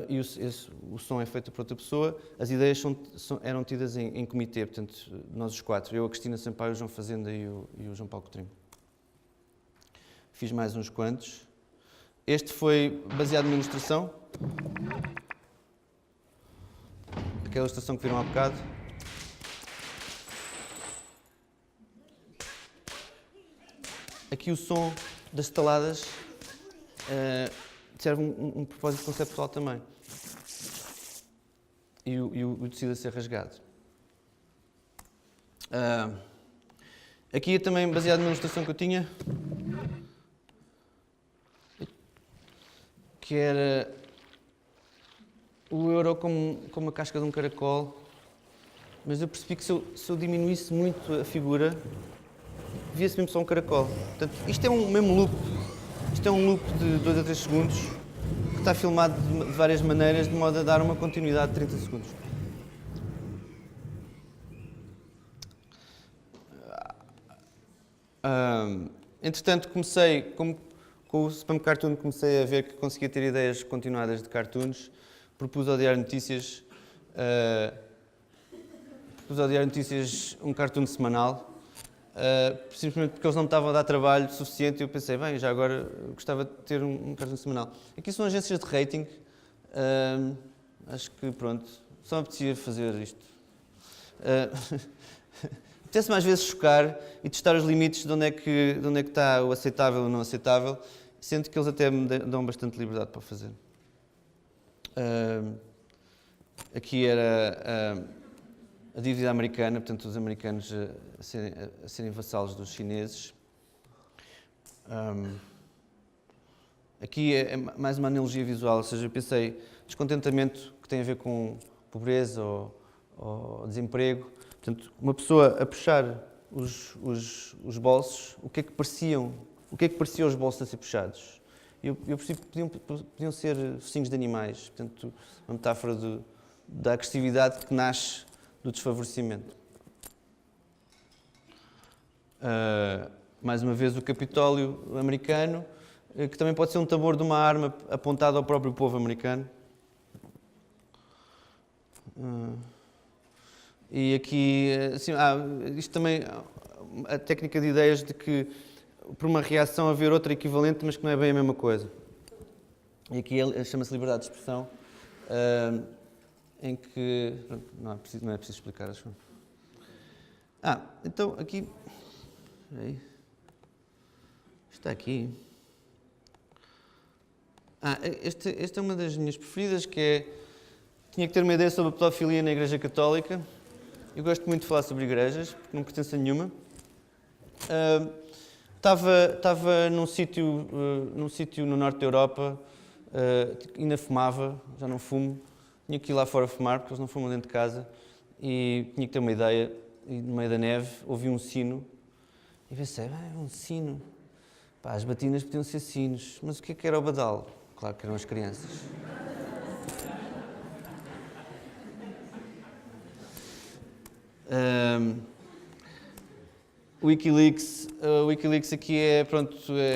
e o som é feito por outra pessoa. As ideias eram tidas em comitê, portanto, nós os 4, eu, a Cristina Sampaio, o João Fazenda e o João Paulo Coutrinho. Fiz mais uns quantos. Este foi baseado numa ilustração. Aquela ilustração que viram há bocado. aqui o som das estaladas serve um propósito conceptual também. E o tecido a ser rasgado. Aqui é também baseado numa ilustração que eu tinha, que era o euro como a casca de um caracol, mas eu percebi que se eu diminuísse muito a figura, via-se mesmo só um caracol. Portanto, isto é um mesmo loop, isto é um loop de 2 a 3 segundos, que está filmado de várias maneiras, de modo a dar uma continuidade de 30 segundos. Entretanto, comecei, com o Spam Cartoon, comecei a ver que conseguia ter ideias continuadas de cartoons. Propus ao Diário de Notícias, um cartoon semanal, simplesmente porque eles não me estavam a dar trabalho suficiente e eu pensei, bem, já agora gostava de ter um cartoon semanal. Aqui são agências de rating, acho que pronto, só me apetecia fazer isto. Apetece-me às vezes chocar e testar os limites de onde é que está o aceitável e o não aceitável, sendo que eles até me dão bastante liberdade para o fazer. Aqui era a dívida americana, portanto os americanos a serem vassalos dos chineses. Aqui é mais uma analogia visual, ou seja, eu pensei descontentamento que tem a ver com pobreza ou desemprego. Portanto, uma pessoa a puxar os bolsos, o que é que pareciam os bolsos a ser puxados? Eu percebi que podiam ser focinhos de animais, portanto, uma metáfora da agressividade que nasce do desfavorecimento. Mais uma vez, o Capitólio americano, que também pode ser um tambor de uma arma apontado ao próprio povo americano. E aqui, assim, isto também, a técnica de ideias de que, por uma reação, haver outra equivalente, mas que não é bem a mesma coisa. E aqui chama-se liberdade de expressão, em que... Não é preciso explicar, acho. Então, aqui... Aí. Está aqui. Esta é uma das minhas preferidas, que é... Tinha que ter uma ideia sobre a pedofilia na Igreja Católica. Eu gosto muito de falar sobre igrejas, porque não pertenço a nenhuma. Estava num sítio no norte da Europa, ainda fumava, já não fumo. Tinha que ir lá fora fumar, porque eles não fumam dentro de casa. E tinha que ter uma ideia. E no meio da neve ouvi um sino. E pensei, um sino. As batinas podiam ser sinos. Mas o que era o badal? Claro que eram as crianças. O Wikileaks aqui é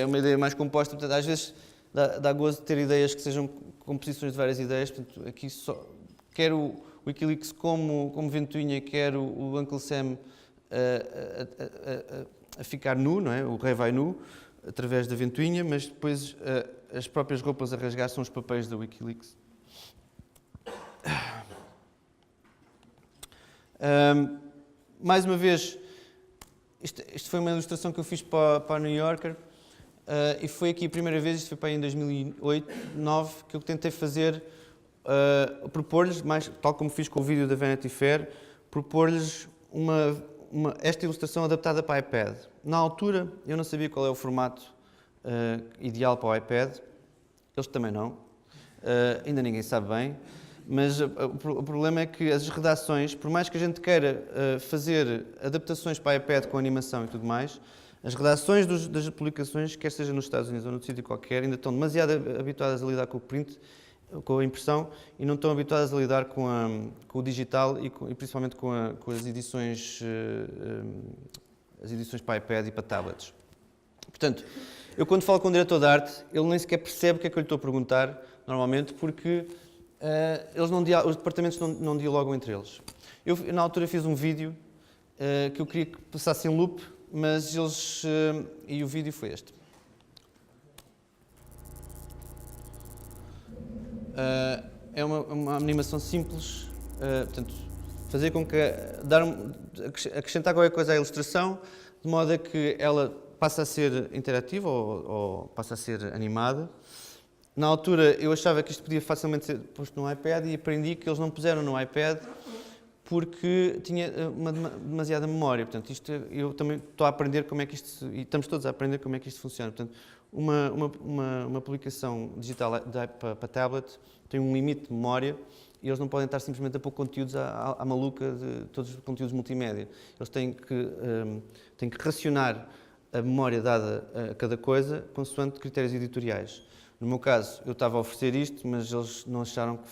uma ideia mais composta, portanto, às vezes dá gozo de ter ideias que sejam composições de várias ideias, portanto, aqui quer o Wikileaks como ventoinha, quer o Uncle Sam a ficar nu, não é? O rei vai nu, através da ventoinha, mas depois as próprias roupas a rasgar são os papéis da Wikileaks. Mais uma vez, isto foi uma ilustração que eu fiz para a New Yorker e foi aqui a primeira vez, isto foi para aí em 2008, 2009, que eu tentei fazer, propor-lhes, tal como fiz com o vídeo da Vanity Fair, propor-lhes esta ilustração adaptada para iPad. Na altura, eu não sabia qual é o formato ideal para o iPad, eles também não, ainda ninguém sabe bem. Mas o problema é que as redações, por mais que a gente queira fazer adaptações para iPad com animação e tudo mais, as redações das publicações, quer seja nos Estados Unidos ou noutro sítio qualquer, ainda estão demasiado habituadas a lidar com o print, com a impressão, e não estão habituadas a lidar com o digital e principalmente com as edições para iPad e para tablets. Portanto, eu quando falo com o diretor de arte, ele nem sequer percebe o que é que eu lhe estou a perguntar, normalmente, porque... os departamentos não dialogam entre eles. Eu, na altura, fiz um vídeo que eu queria que passasse em loop, mas eles... e o vídeo foi este. É uma animação simples, portanto, fazer com que... acrescentar qualquer coisa à ilustração, de modo a que ela passa a ser interativa ou passa a ser animada. Na altura eu achava que isto podia facilmente ser posto no iPad e aprendi que eles não puseram no iPad porque tinha uma demasiada memória. Portanto, eu também estou a aprender como é que isto, e estamos todos a aprender como é que isto funciona. Portanto, uma publicação digital para tablet tem um limite de memória e eles não podem estar simplesmente a pôr conteúdos à maluca de todos os conteúdos multimédia. Eles têm que racionar a memória dada a cada coisa consoante critérios editoriais. No meu caso, eu estava a oferecer isto, mas eles não acharam que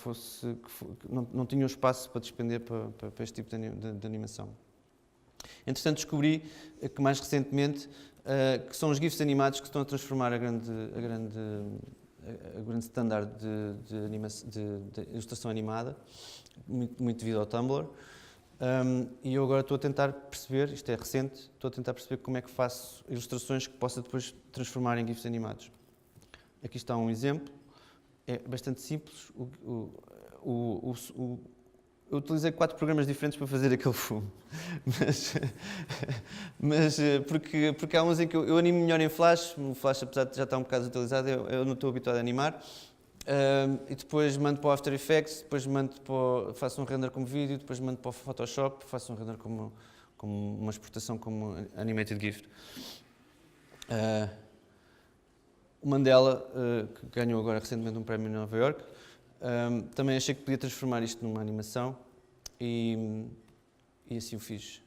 não tinham espaço para despender para este tipo de animação. Entretanto, descobri que mais recentemente que são os GIFs animados que estão a transformar a grande standard de ilustração animada, muito devido ao Tumblr. E eu agora estou a tentar perceber, isto é recente, estou a tentar perceber como é que faço ilustrações que possa depois transformar em GIFs animados. Aqui está um exemplo, é bastante simples. Eu utilizei 4 programas diferentes para fazer aquele fumo, mas porque há uns em que eu animo melhor em Flash, o Flash apesar de já estar um bocado utilizado, eu não estou habituado a animar, e depois mando para o After Effects, depois faço um render como vídeo, depois mando para o Photoshop, faço um render como uma exportação como Animated GIF. O Mandela, que ganhou agora recentemente um prémio em Nova York, também achei que podia transformar isto numa animação e assim o fiz.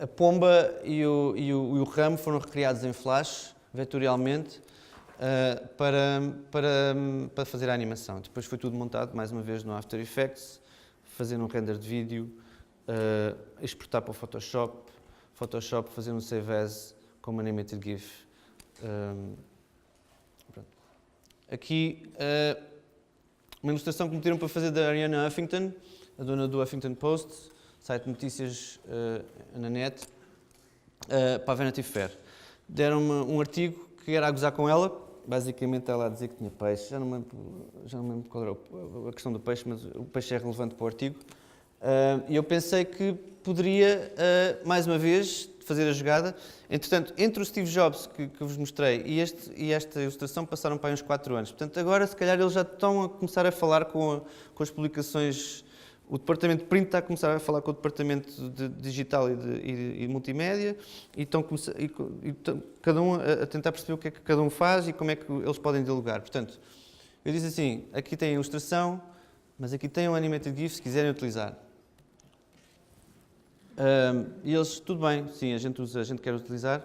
A pomba e o ramo foram recriados em Flash, vetorialmente, para fazer a animação. Depois foi tudo montado, mais uma vez, no After Effects, fazer um render de vídeo, exportar para o Photoshop, fazer um Save As como Animated GIF. Aqui, uma ilustração que me pediram para fazer da Ariana Huffington, a dona do Huffington Post, site de notícias na net, para a Vanity Fair. Deram-me um artigo que era a gozar com ela, basicamente ela a dizer que tinha peixe, já não me lembro qual era a questão do peixe, mas o peixe é relevante para o artigo. E eu pensei que poderia, mais uma vez, fazer a jogada. Entretanto, entre o Steve Jobs, que vos mostrei, e esta ilustração, passaram para aí uns 4 anos. Portanto, agora, se calhar, eles já estão a começar a falar com as publicações. O departamento de print está a começar a falar com o departamento de digital e multimédia e estão cada um a tentar perceber o que é que cada um faz e como é que eles podem dialogar. Portanto, eu disse assim, aqui tem a ilustração, mas aqui tem um Animated GIF se quiserem utilizar. E eles, tudo bem, sim, a gente quer utilizar,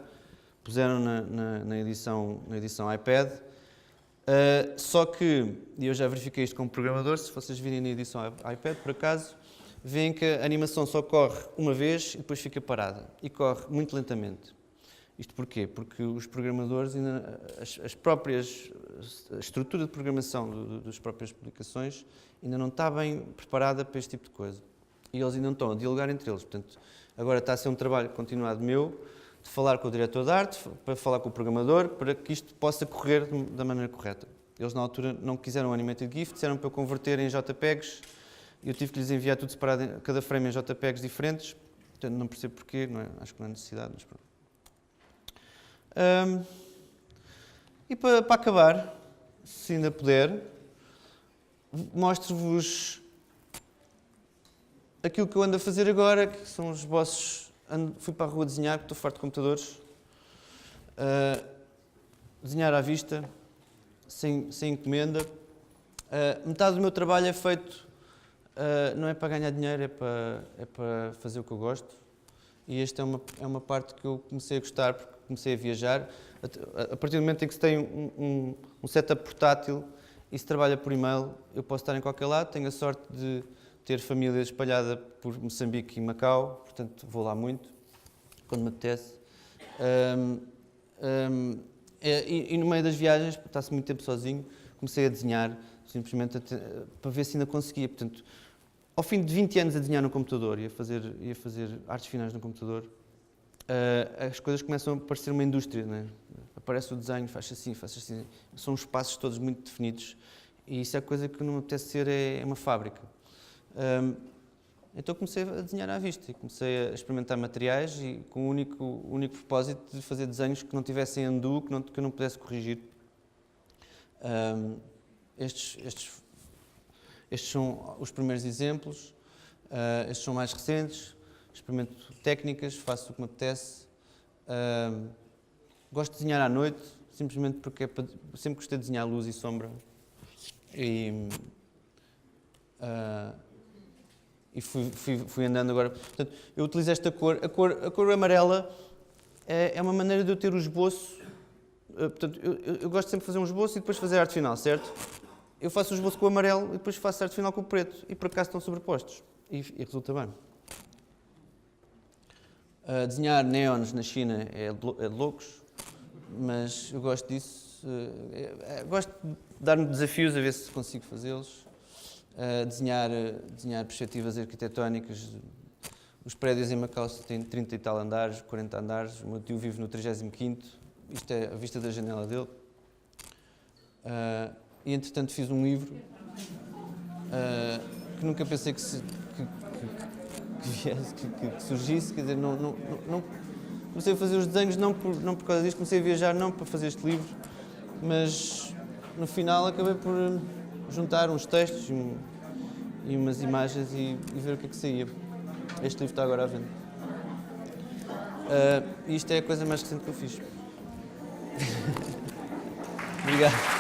puseram na edição iPad, só que, e eu já verifiquei isto como programador, se vocês virem na edição iPad, por acaso, veem que a animação só corre uma vez e depois fica parada, e corre muito lentamente. Isto porquê? Porque os programadores, a estrutura de programação das próprias publicações ainda não está bem preparada para este tipo de coisa. E eles ainda não estão a dialogar entre eles. Portanto, agora está a ser um trabalho continuado meu, de falar com o diretor de arte, para falar com o programador, para que isto possa correr da maneira correta. Eles, na altura, não quiseram o Animated GIF, disseram para eu converter em JPEGs, e eu tive que lhes enviar tudo separado, cada frame em JPEGs diferentes. Portanto, não percebo porquê, não é? Acho que não há necessidade, mas pronto. E para acabar, se ainda puder, mostro-vos aquilo que eu ando a fazer agora, que são os esboços. Fui para a rua desenhar, porque estou farto de computadores. Desenhar à vista, sem encomenda. Metade do meu trabalho é feito, não é para ganhar dinheiro, é para fazer o que eu gosto. E esta é uma parte que eu comecei a gostar, porque comecei a viajar. A partir do momento em que se tem um setup portátil e se trabalha por e-mail, eu posso estar em qualquer lado. Tenho a sorte de ter família espalhada por Moçambique e Macau, portanto vou lá muito, quando me apetece. E no meio das viagens, está-se muito tempo sozinho, comecei a desenhar, simplesmente para ver se ainda conseguia. Portanto, ao fim de 20 anos a desenhar no computador e a fazer artes finais no computador, as coisas começam a parecer uma indústria, não é? Aparece o desenho, faz assim. São os passos todos muito definidos e isso é a coisa que não me apetece ser, é uma fábrica. Então comecei a desenhar à vista e comecei a experimentar materiais e com o único propósito de fazer desenhos que não tivessem undo, que eu não pudesse corrigir. Estes são os primeiros exemplos, estes são mais recentes, experimento técnicas, faço o que me apetece. Gosto de desenhar à noite, simplesmente porque sempre gostei de desenhar luz e sombra. E fui andando agora. Portanto, eu utilizo esta cor. A cor amarela é uma maneira de eu ter o esboço. Portanto, eu gosto sempre de fazer um esboço e depois fazer a arte final, certo? Eu faço o esboço com o amarelo e depois faço a arte final com o preto. E por acaso estão sobrepostos. E resulta bem. Desenhar neons na China é de loucos, mas eu gosto disso. Gosto de dar-me desafios a ver se consigo fazê-los. Desenhar perspectivas arquitetónicas. Os prédios em Macau têm 30 e tal andares, 40 andares. O meu tio vive no 35º. Isto é a vista da janela dele. E entretanto fiz um livro que nunca pensei que surgisse. Quer dizer, não comecei a fazer os desenhos não por causa disto, comecei a viajar não para fazer este livro, mas no final acabei por juntar uns textos e umas imagens e ver o que é que saía. Este livro está agora à venda. E isto é a coisa mais recente que eu fiz. Obrigado.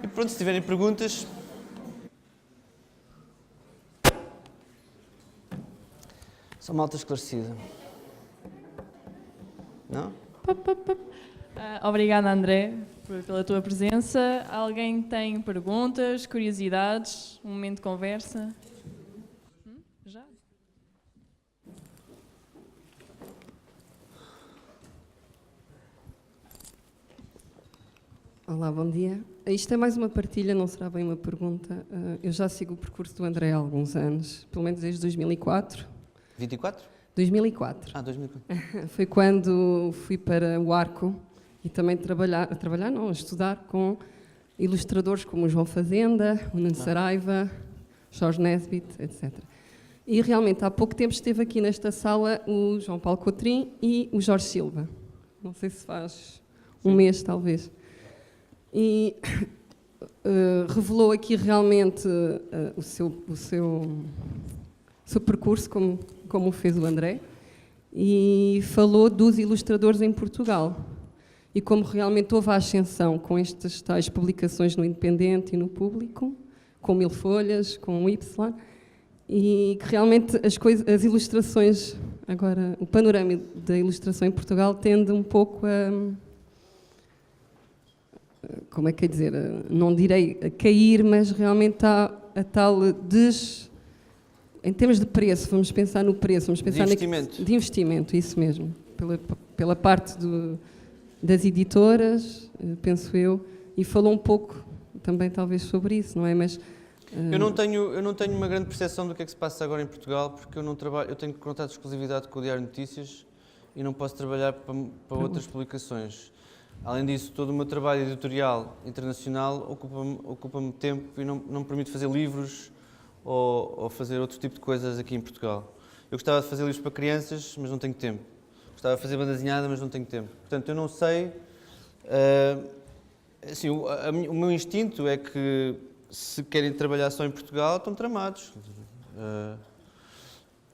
E pronto, se tiverem perguntas... Sou malta esclarecida. Não? Obrigada, André, pela tua presença. Alguém tem perguntas, curiosidades? Um momento de conversa? Já? Olá, bom dia. Isto é mais uma partilha, não será bem uma pergunta. Eu já sigo o percurso do André há alguns anos, pelo menos desde 2004. 24? 2004. Ah, 2004. Foi quando fui para o Arco e também estudar com ilustradores como o João Fazenda, o Nuno Saraiva, Jorge Nesbitt, etc. E realmente há pouco tempo esteve aqui nesta sala o João Paulo Coutrin e o Jorge Silva. Não sei se faz um mês, talvez. E revelou aqui realmente o seu percurso, como fez o André, e falou dos ilustradores em Portugal e como realmente houve a ascensão com estas tais publicações no Independente e no Público, com 1000 folhas, com o Y, e que realmente as ilustrações, agora o panorama da ilustração em Portugal tende um pouco como é que é dizer, não direi a cair, mas realmente há a tal em termos de preço, vamos pensar no preço, vamos pensar de investimento, isso mesmo, pela parte das editoras, penso eu, e falou um pouco também talvez sobre isso, não é? Mas eu não tenho uma grande percepção do que é que se passa agora em Portugal, porque eu tenho contrato de exclusividade com o Diário de Notícias e não posso trabalhar para outras publicações. Além disso, todo o meu trabalho editorial internacional ocupa-me tempo e não me permite fazer livros ou fazer outro tipo de coisas aqui em Portugal. Eu gostava de fazer livros para crianças, mas não tenho tempo. Gostava de fazer banda desenhada, mas não tenho tempo. Portanto, eu não sei... assim, o meu instinto é que, se querem trabalhar só em Portugal, estão tramados.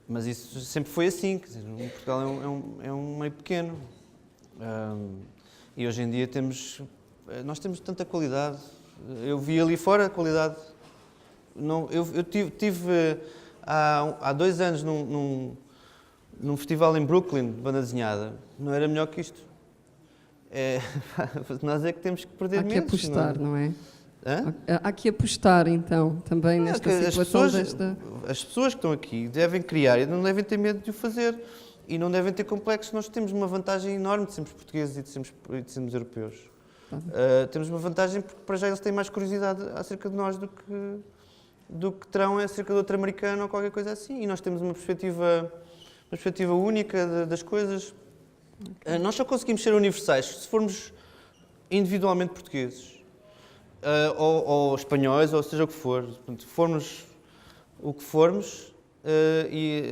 Mas isso sempre foi assim. Quer dizer, Portugal é um meio pequeno. E hoje em dia nós temos tanta qualidade. Eu vi ali fora a qualidade. Eu tive há 2 anos num festival em Brooklyn de banda desenhada. Não era melhor que isto. Nós é que temos que perder menos. Há que apostar, não é? Hã? Há que apostar, então, também nesta situação As pessoas que estão aqui devem criar e não devem ter medo de o fazer. E não devem ter complexos. Nós temos uma vantagem enorme de sermos portugueses e de sermos europeus. Temos uma vantagem porque para já eles têm mais curiosidade acerca de nós do que terão acerca de outro americano ou qualquer coisa assim. E nós temos uma perspectiva única das coisas. Nós só conseguimos ser universais se formos individualmente portugueses, ou espanhóis, ou seja o que for. Portanto, formos o que formos e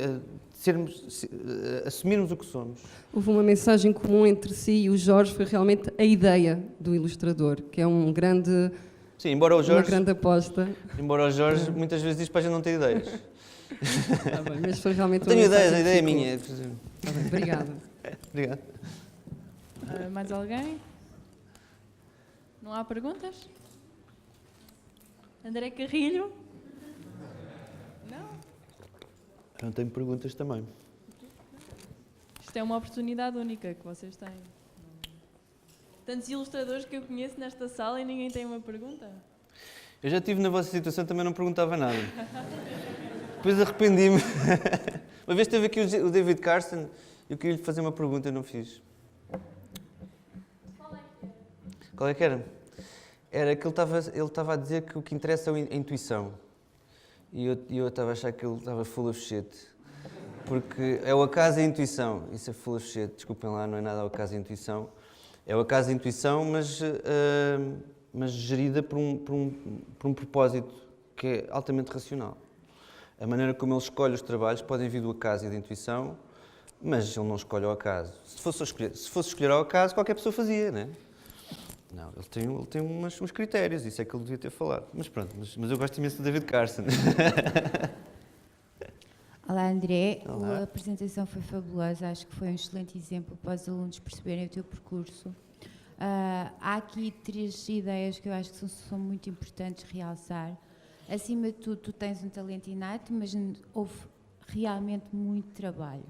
assumirmos o que somos. Houve uma mensagem comum entre si e o Jorge, foi realmente a ideia do ilustrador, que é uma grande aposta. Embora o Jorge muitas vezes diz para a gente não ter ideias. Tá bem, mas foi realmente Tenho uma ideias, a mensagem ideia é que minha. ficou. Tá bem, obrigada. Obrigado. Mais alguém? Não há perguntas? André Carrilho? Não? Eu não tenho perguntas também. Isto é uma oportunidade única que vocês têm. Tantos ilustradores que eu conheço nesta sala e ninguém tem uma pergunta? Eu já estive na vossa situação, também não perguntava nada. Depois arrependi-me. Uma vez esteve aqui o David Carson e eu queria lhe fazer uma pergunta e não fiz. Qual é que era? Era que ele estava a dizer que o que interessa é a intuição. E eu estava a achar que ele estava full of shit. Porque é o acaso e a intuição. Isso é full of shit. Desculpem lá, não é nada o acaso e a intuição. É o acaso e a intuição, mas gerida por um propósito que é altamente racional. A maneira como ele escolhe os trabalhos podem vir do acaso e da intuição, mas ele não escolhe ao acaso. Se fosse escolher ao acaso, qualquer pessoa fazia, não é? Não, ele tem uns critérios, isso é que ele devia ter falado. Mas pronto, mas eu gosto imenso do David Carson. Olá, André. Olá. A apresentação foi fabulosa. Acho que foi um excelente exemplo para os alunos perceberem o teu percurso. Há aqui 3 ideias que eu acho que são muito importantes realçar. Acima de tudo, tu tens um talento inato, mas houve realmente muito trabalho.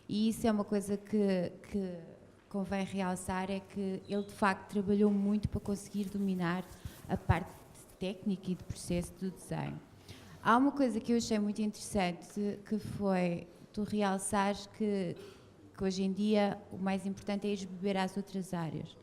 E isso é uma coisa que convém realçar, é que ele de facto trabalhou muito para conseguir dominar a parte técnica e de processo do desenho. Há uma coisa que eu achei muito interessante, que foi tu realçares que hoje em dia o mais importante é ir beber às outras áreas.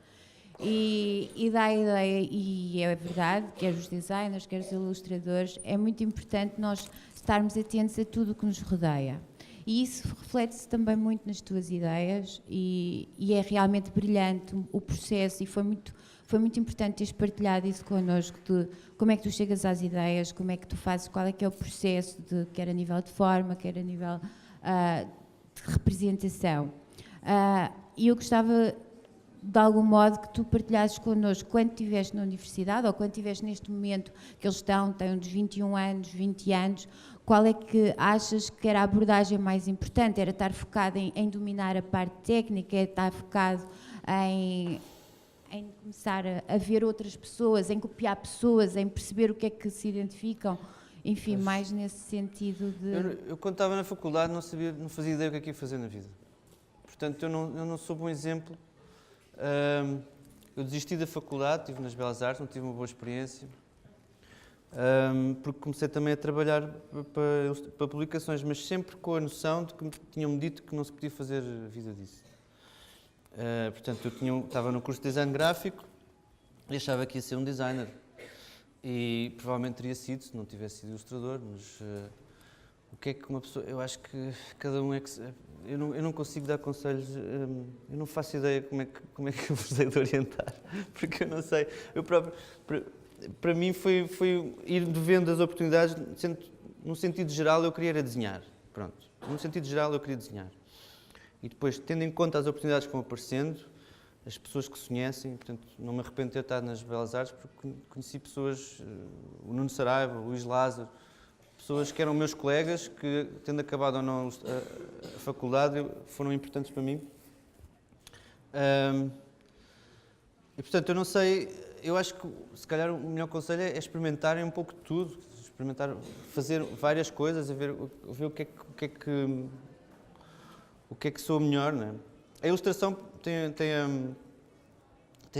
E dá a ideia, e é verdade, quer os designers, quer os ilustradores, é muito importante nós estarmos atentos a tudo o que nos rodeia. E isso reflete-se também muito nas tuas ideias e é realmente brilhante o processo, e foi muito importante teres partilhado isso connosco, de como é que tu chegas às ideias, como é que tu fazes, qual é que é o processo, quer a nível de forma, quer a nível de representação. E eu gostava, de algum modo, que tu partilhasses connosco, quando estiveste na universidade, ou quando estiveste neste momento que eles têm uns 21 anos, 20 anos, qual é que achas que era a abordagem mais importante? Era estar focado em dominar a parte técnica, era estar focado em começar a ver outras pessoas, em copiar pessoas, em perceber o que é que se identificam, enfim, mais nesse sentido de... Eu quando estava na faculdade não fazia ideia o que é que ia fazer na vida. Portanto, eu não sou bom exemplo. Eu desisti da faculdade, estive nas Belas Artes, não tive uma boa experiência, porque comecei também a trabalhar para publicações, mas sempre com a noção de que tinham-me dito que não se podia fazer vida disso. Portanto, estava no curso de design gráfico e achava que ia ser um designer. E provavelmente teria sido, se não tivesse sido ilustrador, mas o que é que uma pessoa... Eu acho que cada um é que... Eu não consigo dar conselhos, eu não faço ideia como é que eu vos hei de orientar, porque eu não sei. Eu próprio, para mim foi ir vendo as oportunidades, num sentido geral eu queria era desenhar, pronto. Num sentido geral eu queria desenhar. E depois, tendo em conta as oportunidades que vão aparecendo, as pessoas que se conhecem, portanto, não me arrependo de ter estado nas Belas Artes, porque conheci pessoas, o Nuno Saraiva, o Luís Lázaro, pessoas que eram meus colegas, que, tendo acabado ou não a faculdade, foram importantes para mim. E, portanto, eu não sei, eu acho que, se calhar, o melhor conselho é experimentarem um pouco de tudo, experimentar, fazer várias coisas, ver o que é que soa melhor, não é? A ilustração tem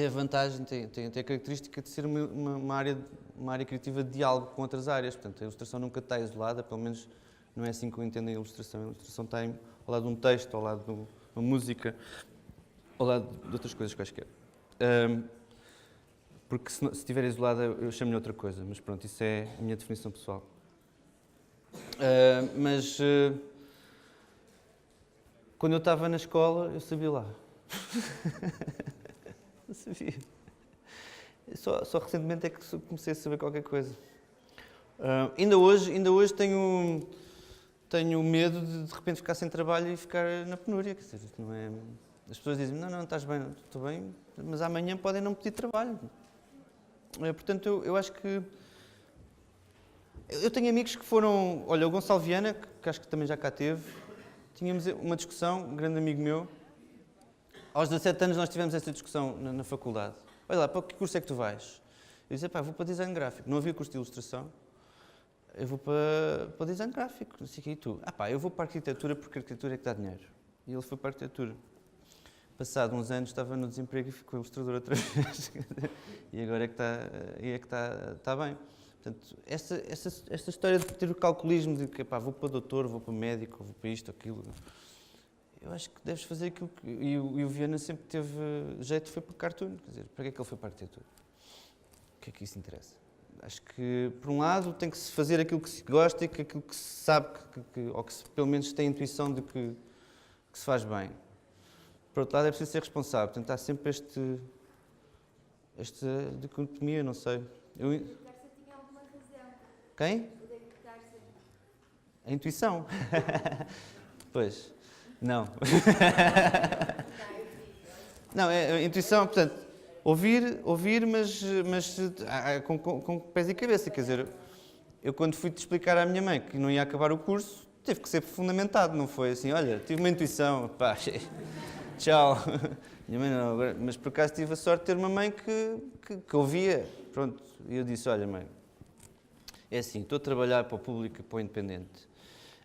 a vantagem, tem a característica de ser uma área criativa de diálogo com outras áreas. Portanto, a ilustração nunca está isolada, pelo menos não é assim que eu entendo a ilustração. A ilustração está ao lado de um texto, ao lado de uma música, ao lado de outras coisas quaisquer. porque se estiver isolada eu chamo-lhe outra coisa, mas pronto, isso é a minha definição pessoal. Quando eu estava na escola, eu sabia lá. Eu sabia. Só recentemente é que comecei a saber qualquer coisa. Ainda hoje tenho medo de repente ficar sem trabalho e ficar na penúria. Quer dizer, não é... As pessoas dizem, não, estás bem, estou bem, mas amanhã podem não pedir trabalho. Portanto, eu acho que... Eu tenho amigos que foram... Olha, o Gonçalo Viana, que acho que também já cá teve, tínhamos uma discussão, um grande amigo meu. Aos 17 anos nós tivemos essa discussão na faculdade. Olha lá, para que curso é que tu vais? Eu disse, vou para design gráfico. Não havia curso de ilustração. Eu vou para design gráfico. Não sei o que, e tu? Eu vou para a arquitetura porque a arquitetura é que dá dinheiro. E ele foi para a arquitetura. Passado uns anos estava no desemprego e ficou ilustrador outra vez. E agora é que está bem. Portanto, esta história de ter o calculismo de que vou para doutor, vou para médico, vou para isto, aquilo, eu acho que deves fazer aquilo que... E o Viana sempre teve jeito, foi para cartoon, quer dizer, para que é que ele foi para a arquitetura? O que é que isso interessa? Acho que, por um lado, tem que se fazer aquilo que se gosta e aquilo que se sabe, ou que se, pelo menos tem a intuição de que se faz bem. Por outro lado, é preciso ser responsável, portanto, há sempre esta dicotomia, não sei. Quem? A intuição. Pois, não. Não, a intuição, portanto, ouvir, mas com pés e cabeça. Quer dizer, eu quando fui-te explicar à minha mãe que não ia acabar o curso, teve que ser fundamentado, não foi assim, olha, tive uma intuição, tchau. Minha mãe não, mas por acaso tive a sorte de ter uma mãe que ouvia, pronto, e eu disse, olha mãe, é assim, estou a trabalhar para o público e para o independente.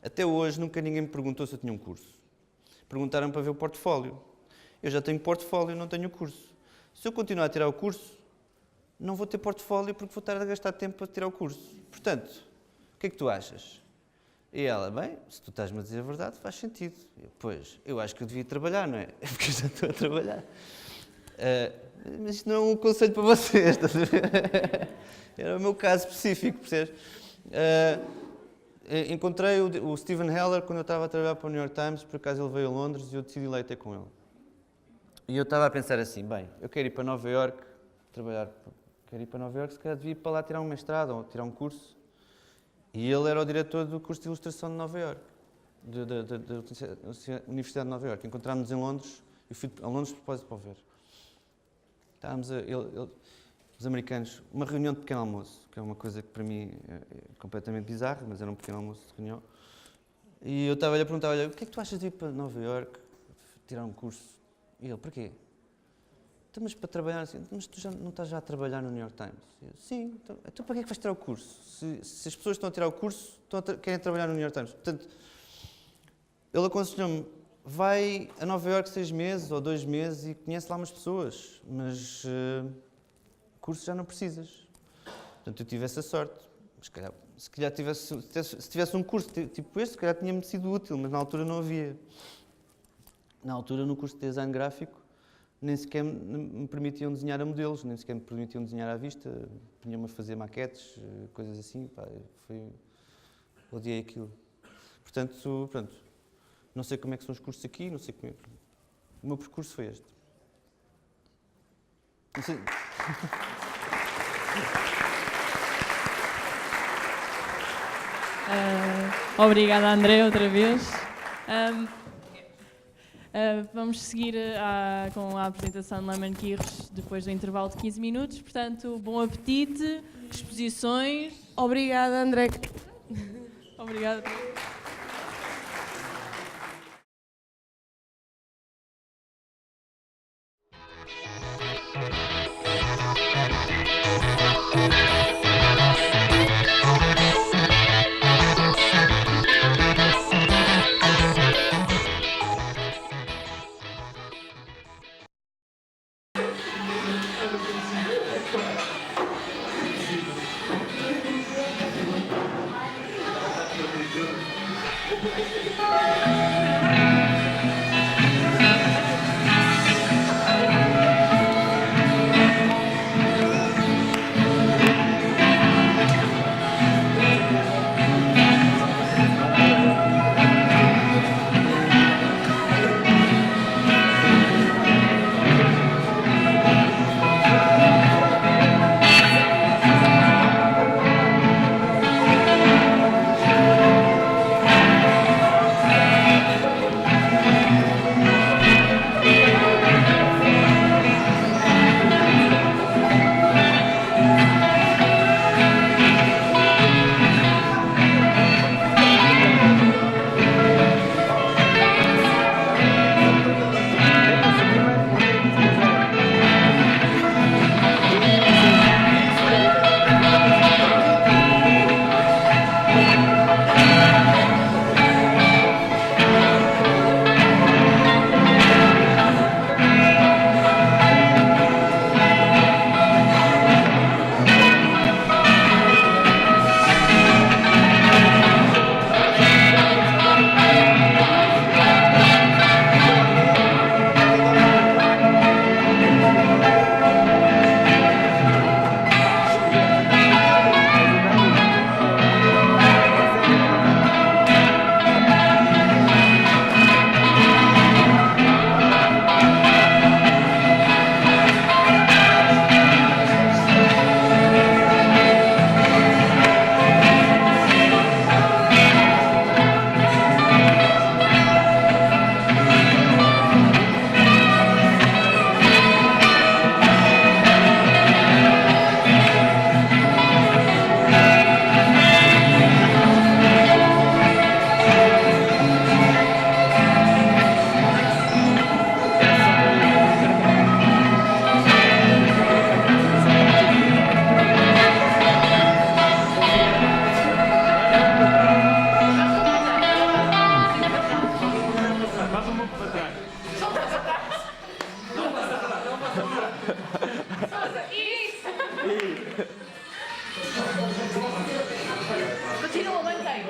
Até hoje nunca ninguém me perguntou se eu tinha um curso. Perguntaram para ver o portfólio. Eu já tenho portfólio, não tenho curso. Se eu continuar a tirar o curso, não vou ter portfólio porque vou estar a gastar tempo para tirar o curso. Portanto, o que é que tu achas? E ela, bem, se tu estás-me a dizer a verdade, faz sentido. Pois, eu acho que eu devia trabalhar, não é? Porque eu já estou a trabalhar. Mas isto não é um conselho para vocês, estás a ver? Era o meu caso específico, percebes? Encontrei o Steven Heller quando eu estava a trabalhar para o New York Times, por acaso ele veio a Londres e eu decidi lá ir ter com ele. E eu estava a pensar assim, bem, eu quero ir para Nova Iorque, se calhar devia ir para lá tirar um mestrado ou tirar um curso. E ele era o diretor do curso de ilustração de Nova Iorque, da Universidade de Nova Iorque. Encontrámos-nos em Londres, eu fui a Londres de propósito para o ver. Estávamos os americanos, uma reunião de pequeno almoço, que é uma coisa que para mim é completamente bizarra, mas era um pequeno almoço de reunião. E eu estava-lhe a perguntar, olha, o que é que tu achas de ir para Nova Iorque, tirar um curso? E ele, porquê? Então, mas para trabalhar assim, mas tu já não estás já a trabalhar no New York Times? Eu, sim, então para que é que vais tirar o curso? Se as pessoas estão a tirar o curso, querem trabalhar no New York Times. Portanto, ele aconselhou-me, vai a Nova Iorque 6 meses ou 2 meses e conhece lá umas pessoas, mas curso já não precisas. Portanto, eu tive essa sorte. Se calhar se tivesse um curso tipo este, se calhar tinha-me sido útil, mas na altura não havia. Na altura, no curso de design gráfico, nem sequer me permitiam desenhar a modelos, nem sequer me permitiam desenhar à vista, punham-me a fazer maquetes, coisas assim, odiei aquilo. Portanto, pronto, não sei como é que são os cursos aqui, não sei como é que... O meu percurso foi este. Não sei... Obrigada, André, outra vez. Vamos seguir com a apresentação de Lemon Kirsch depois do intervalo de 15 minutos. Portanto, bom apetite, exposições. Obrigada, André. Obrigada. sei.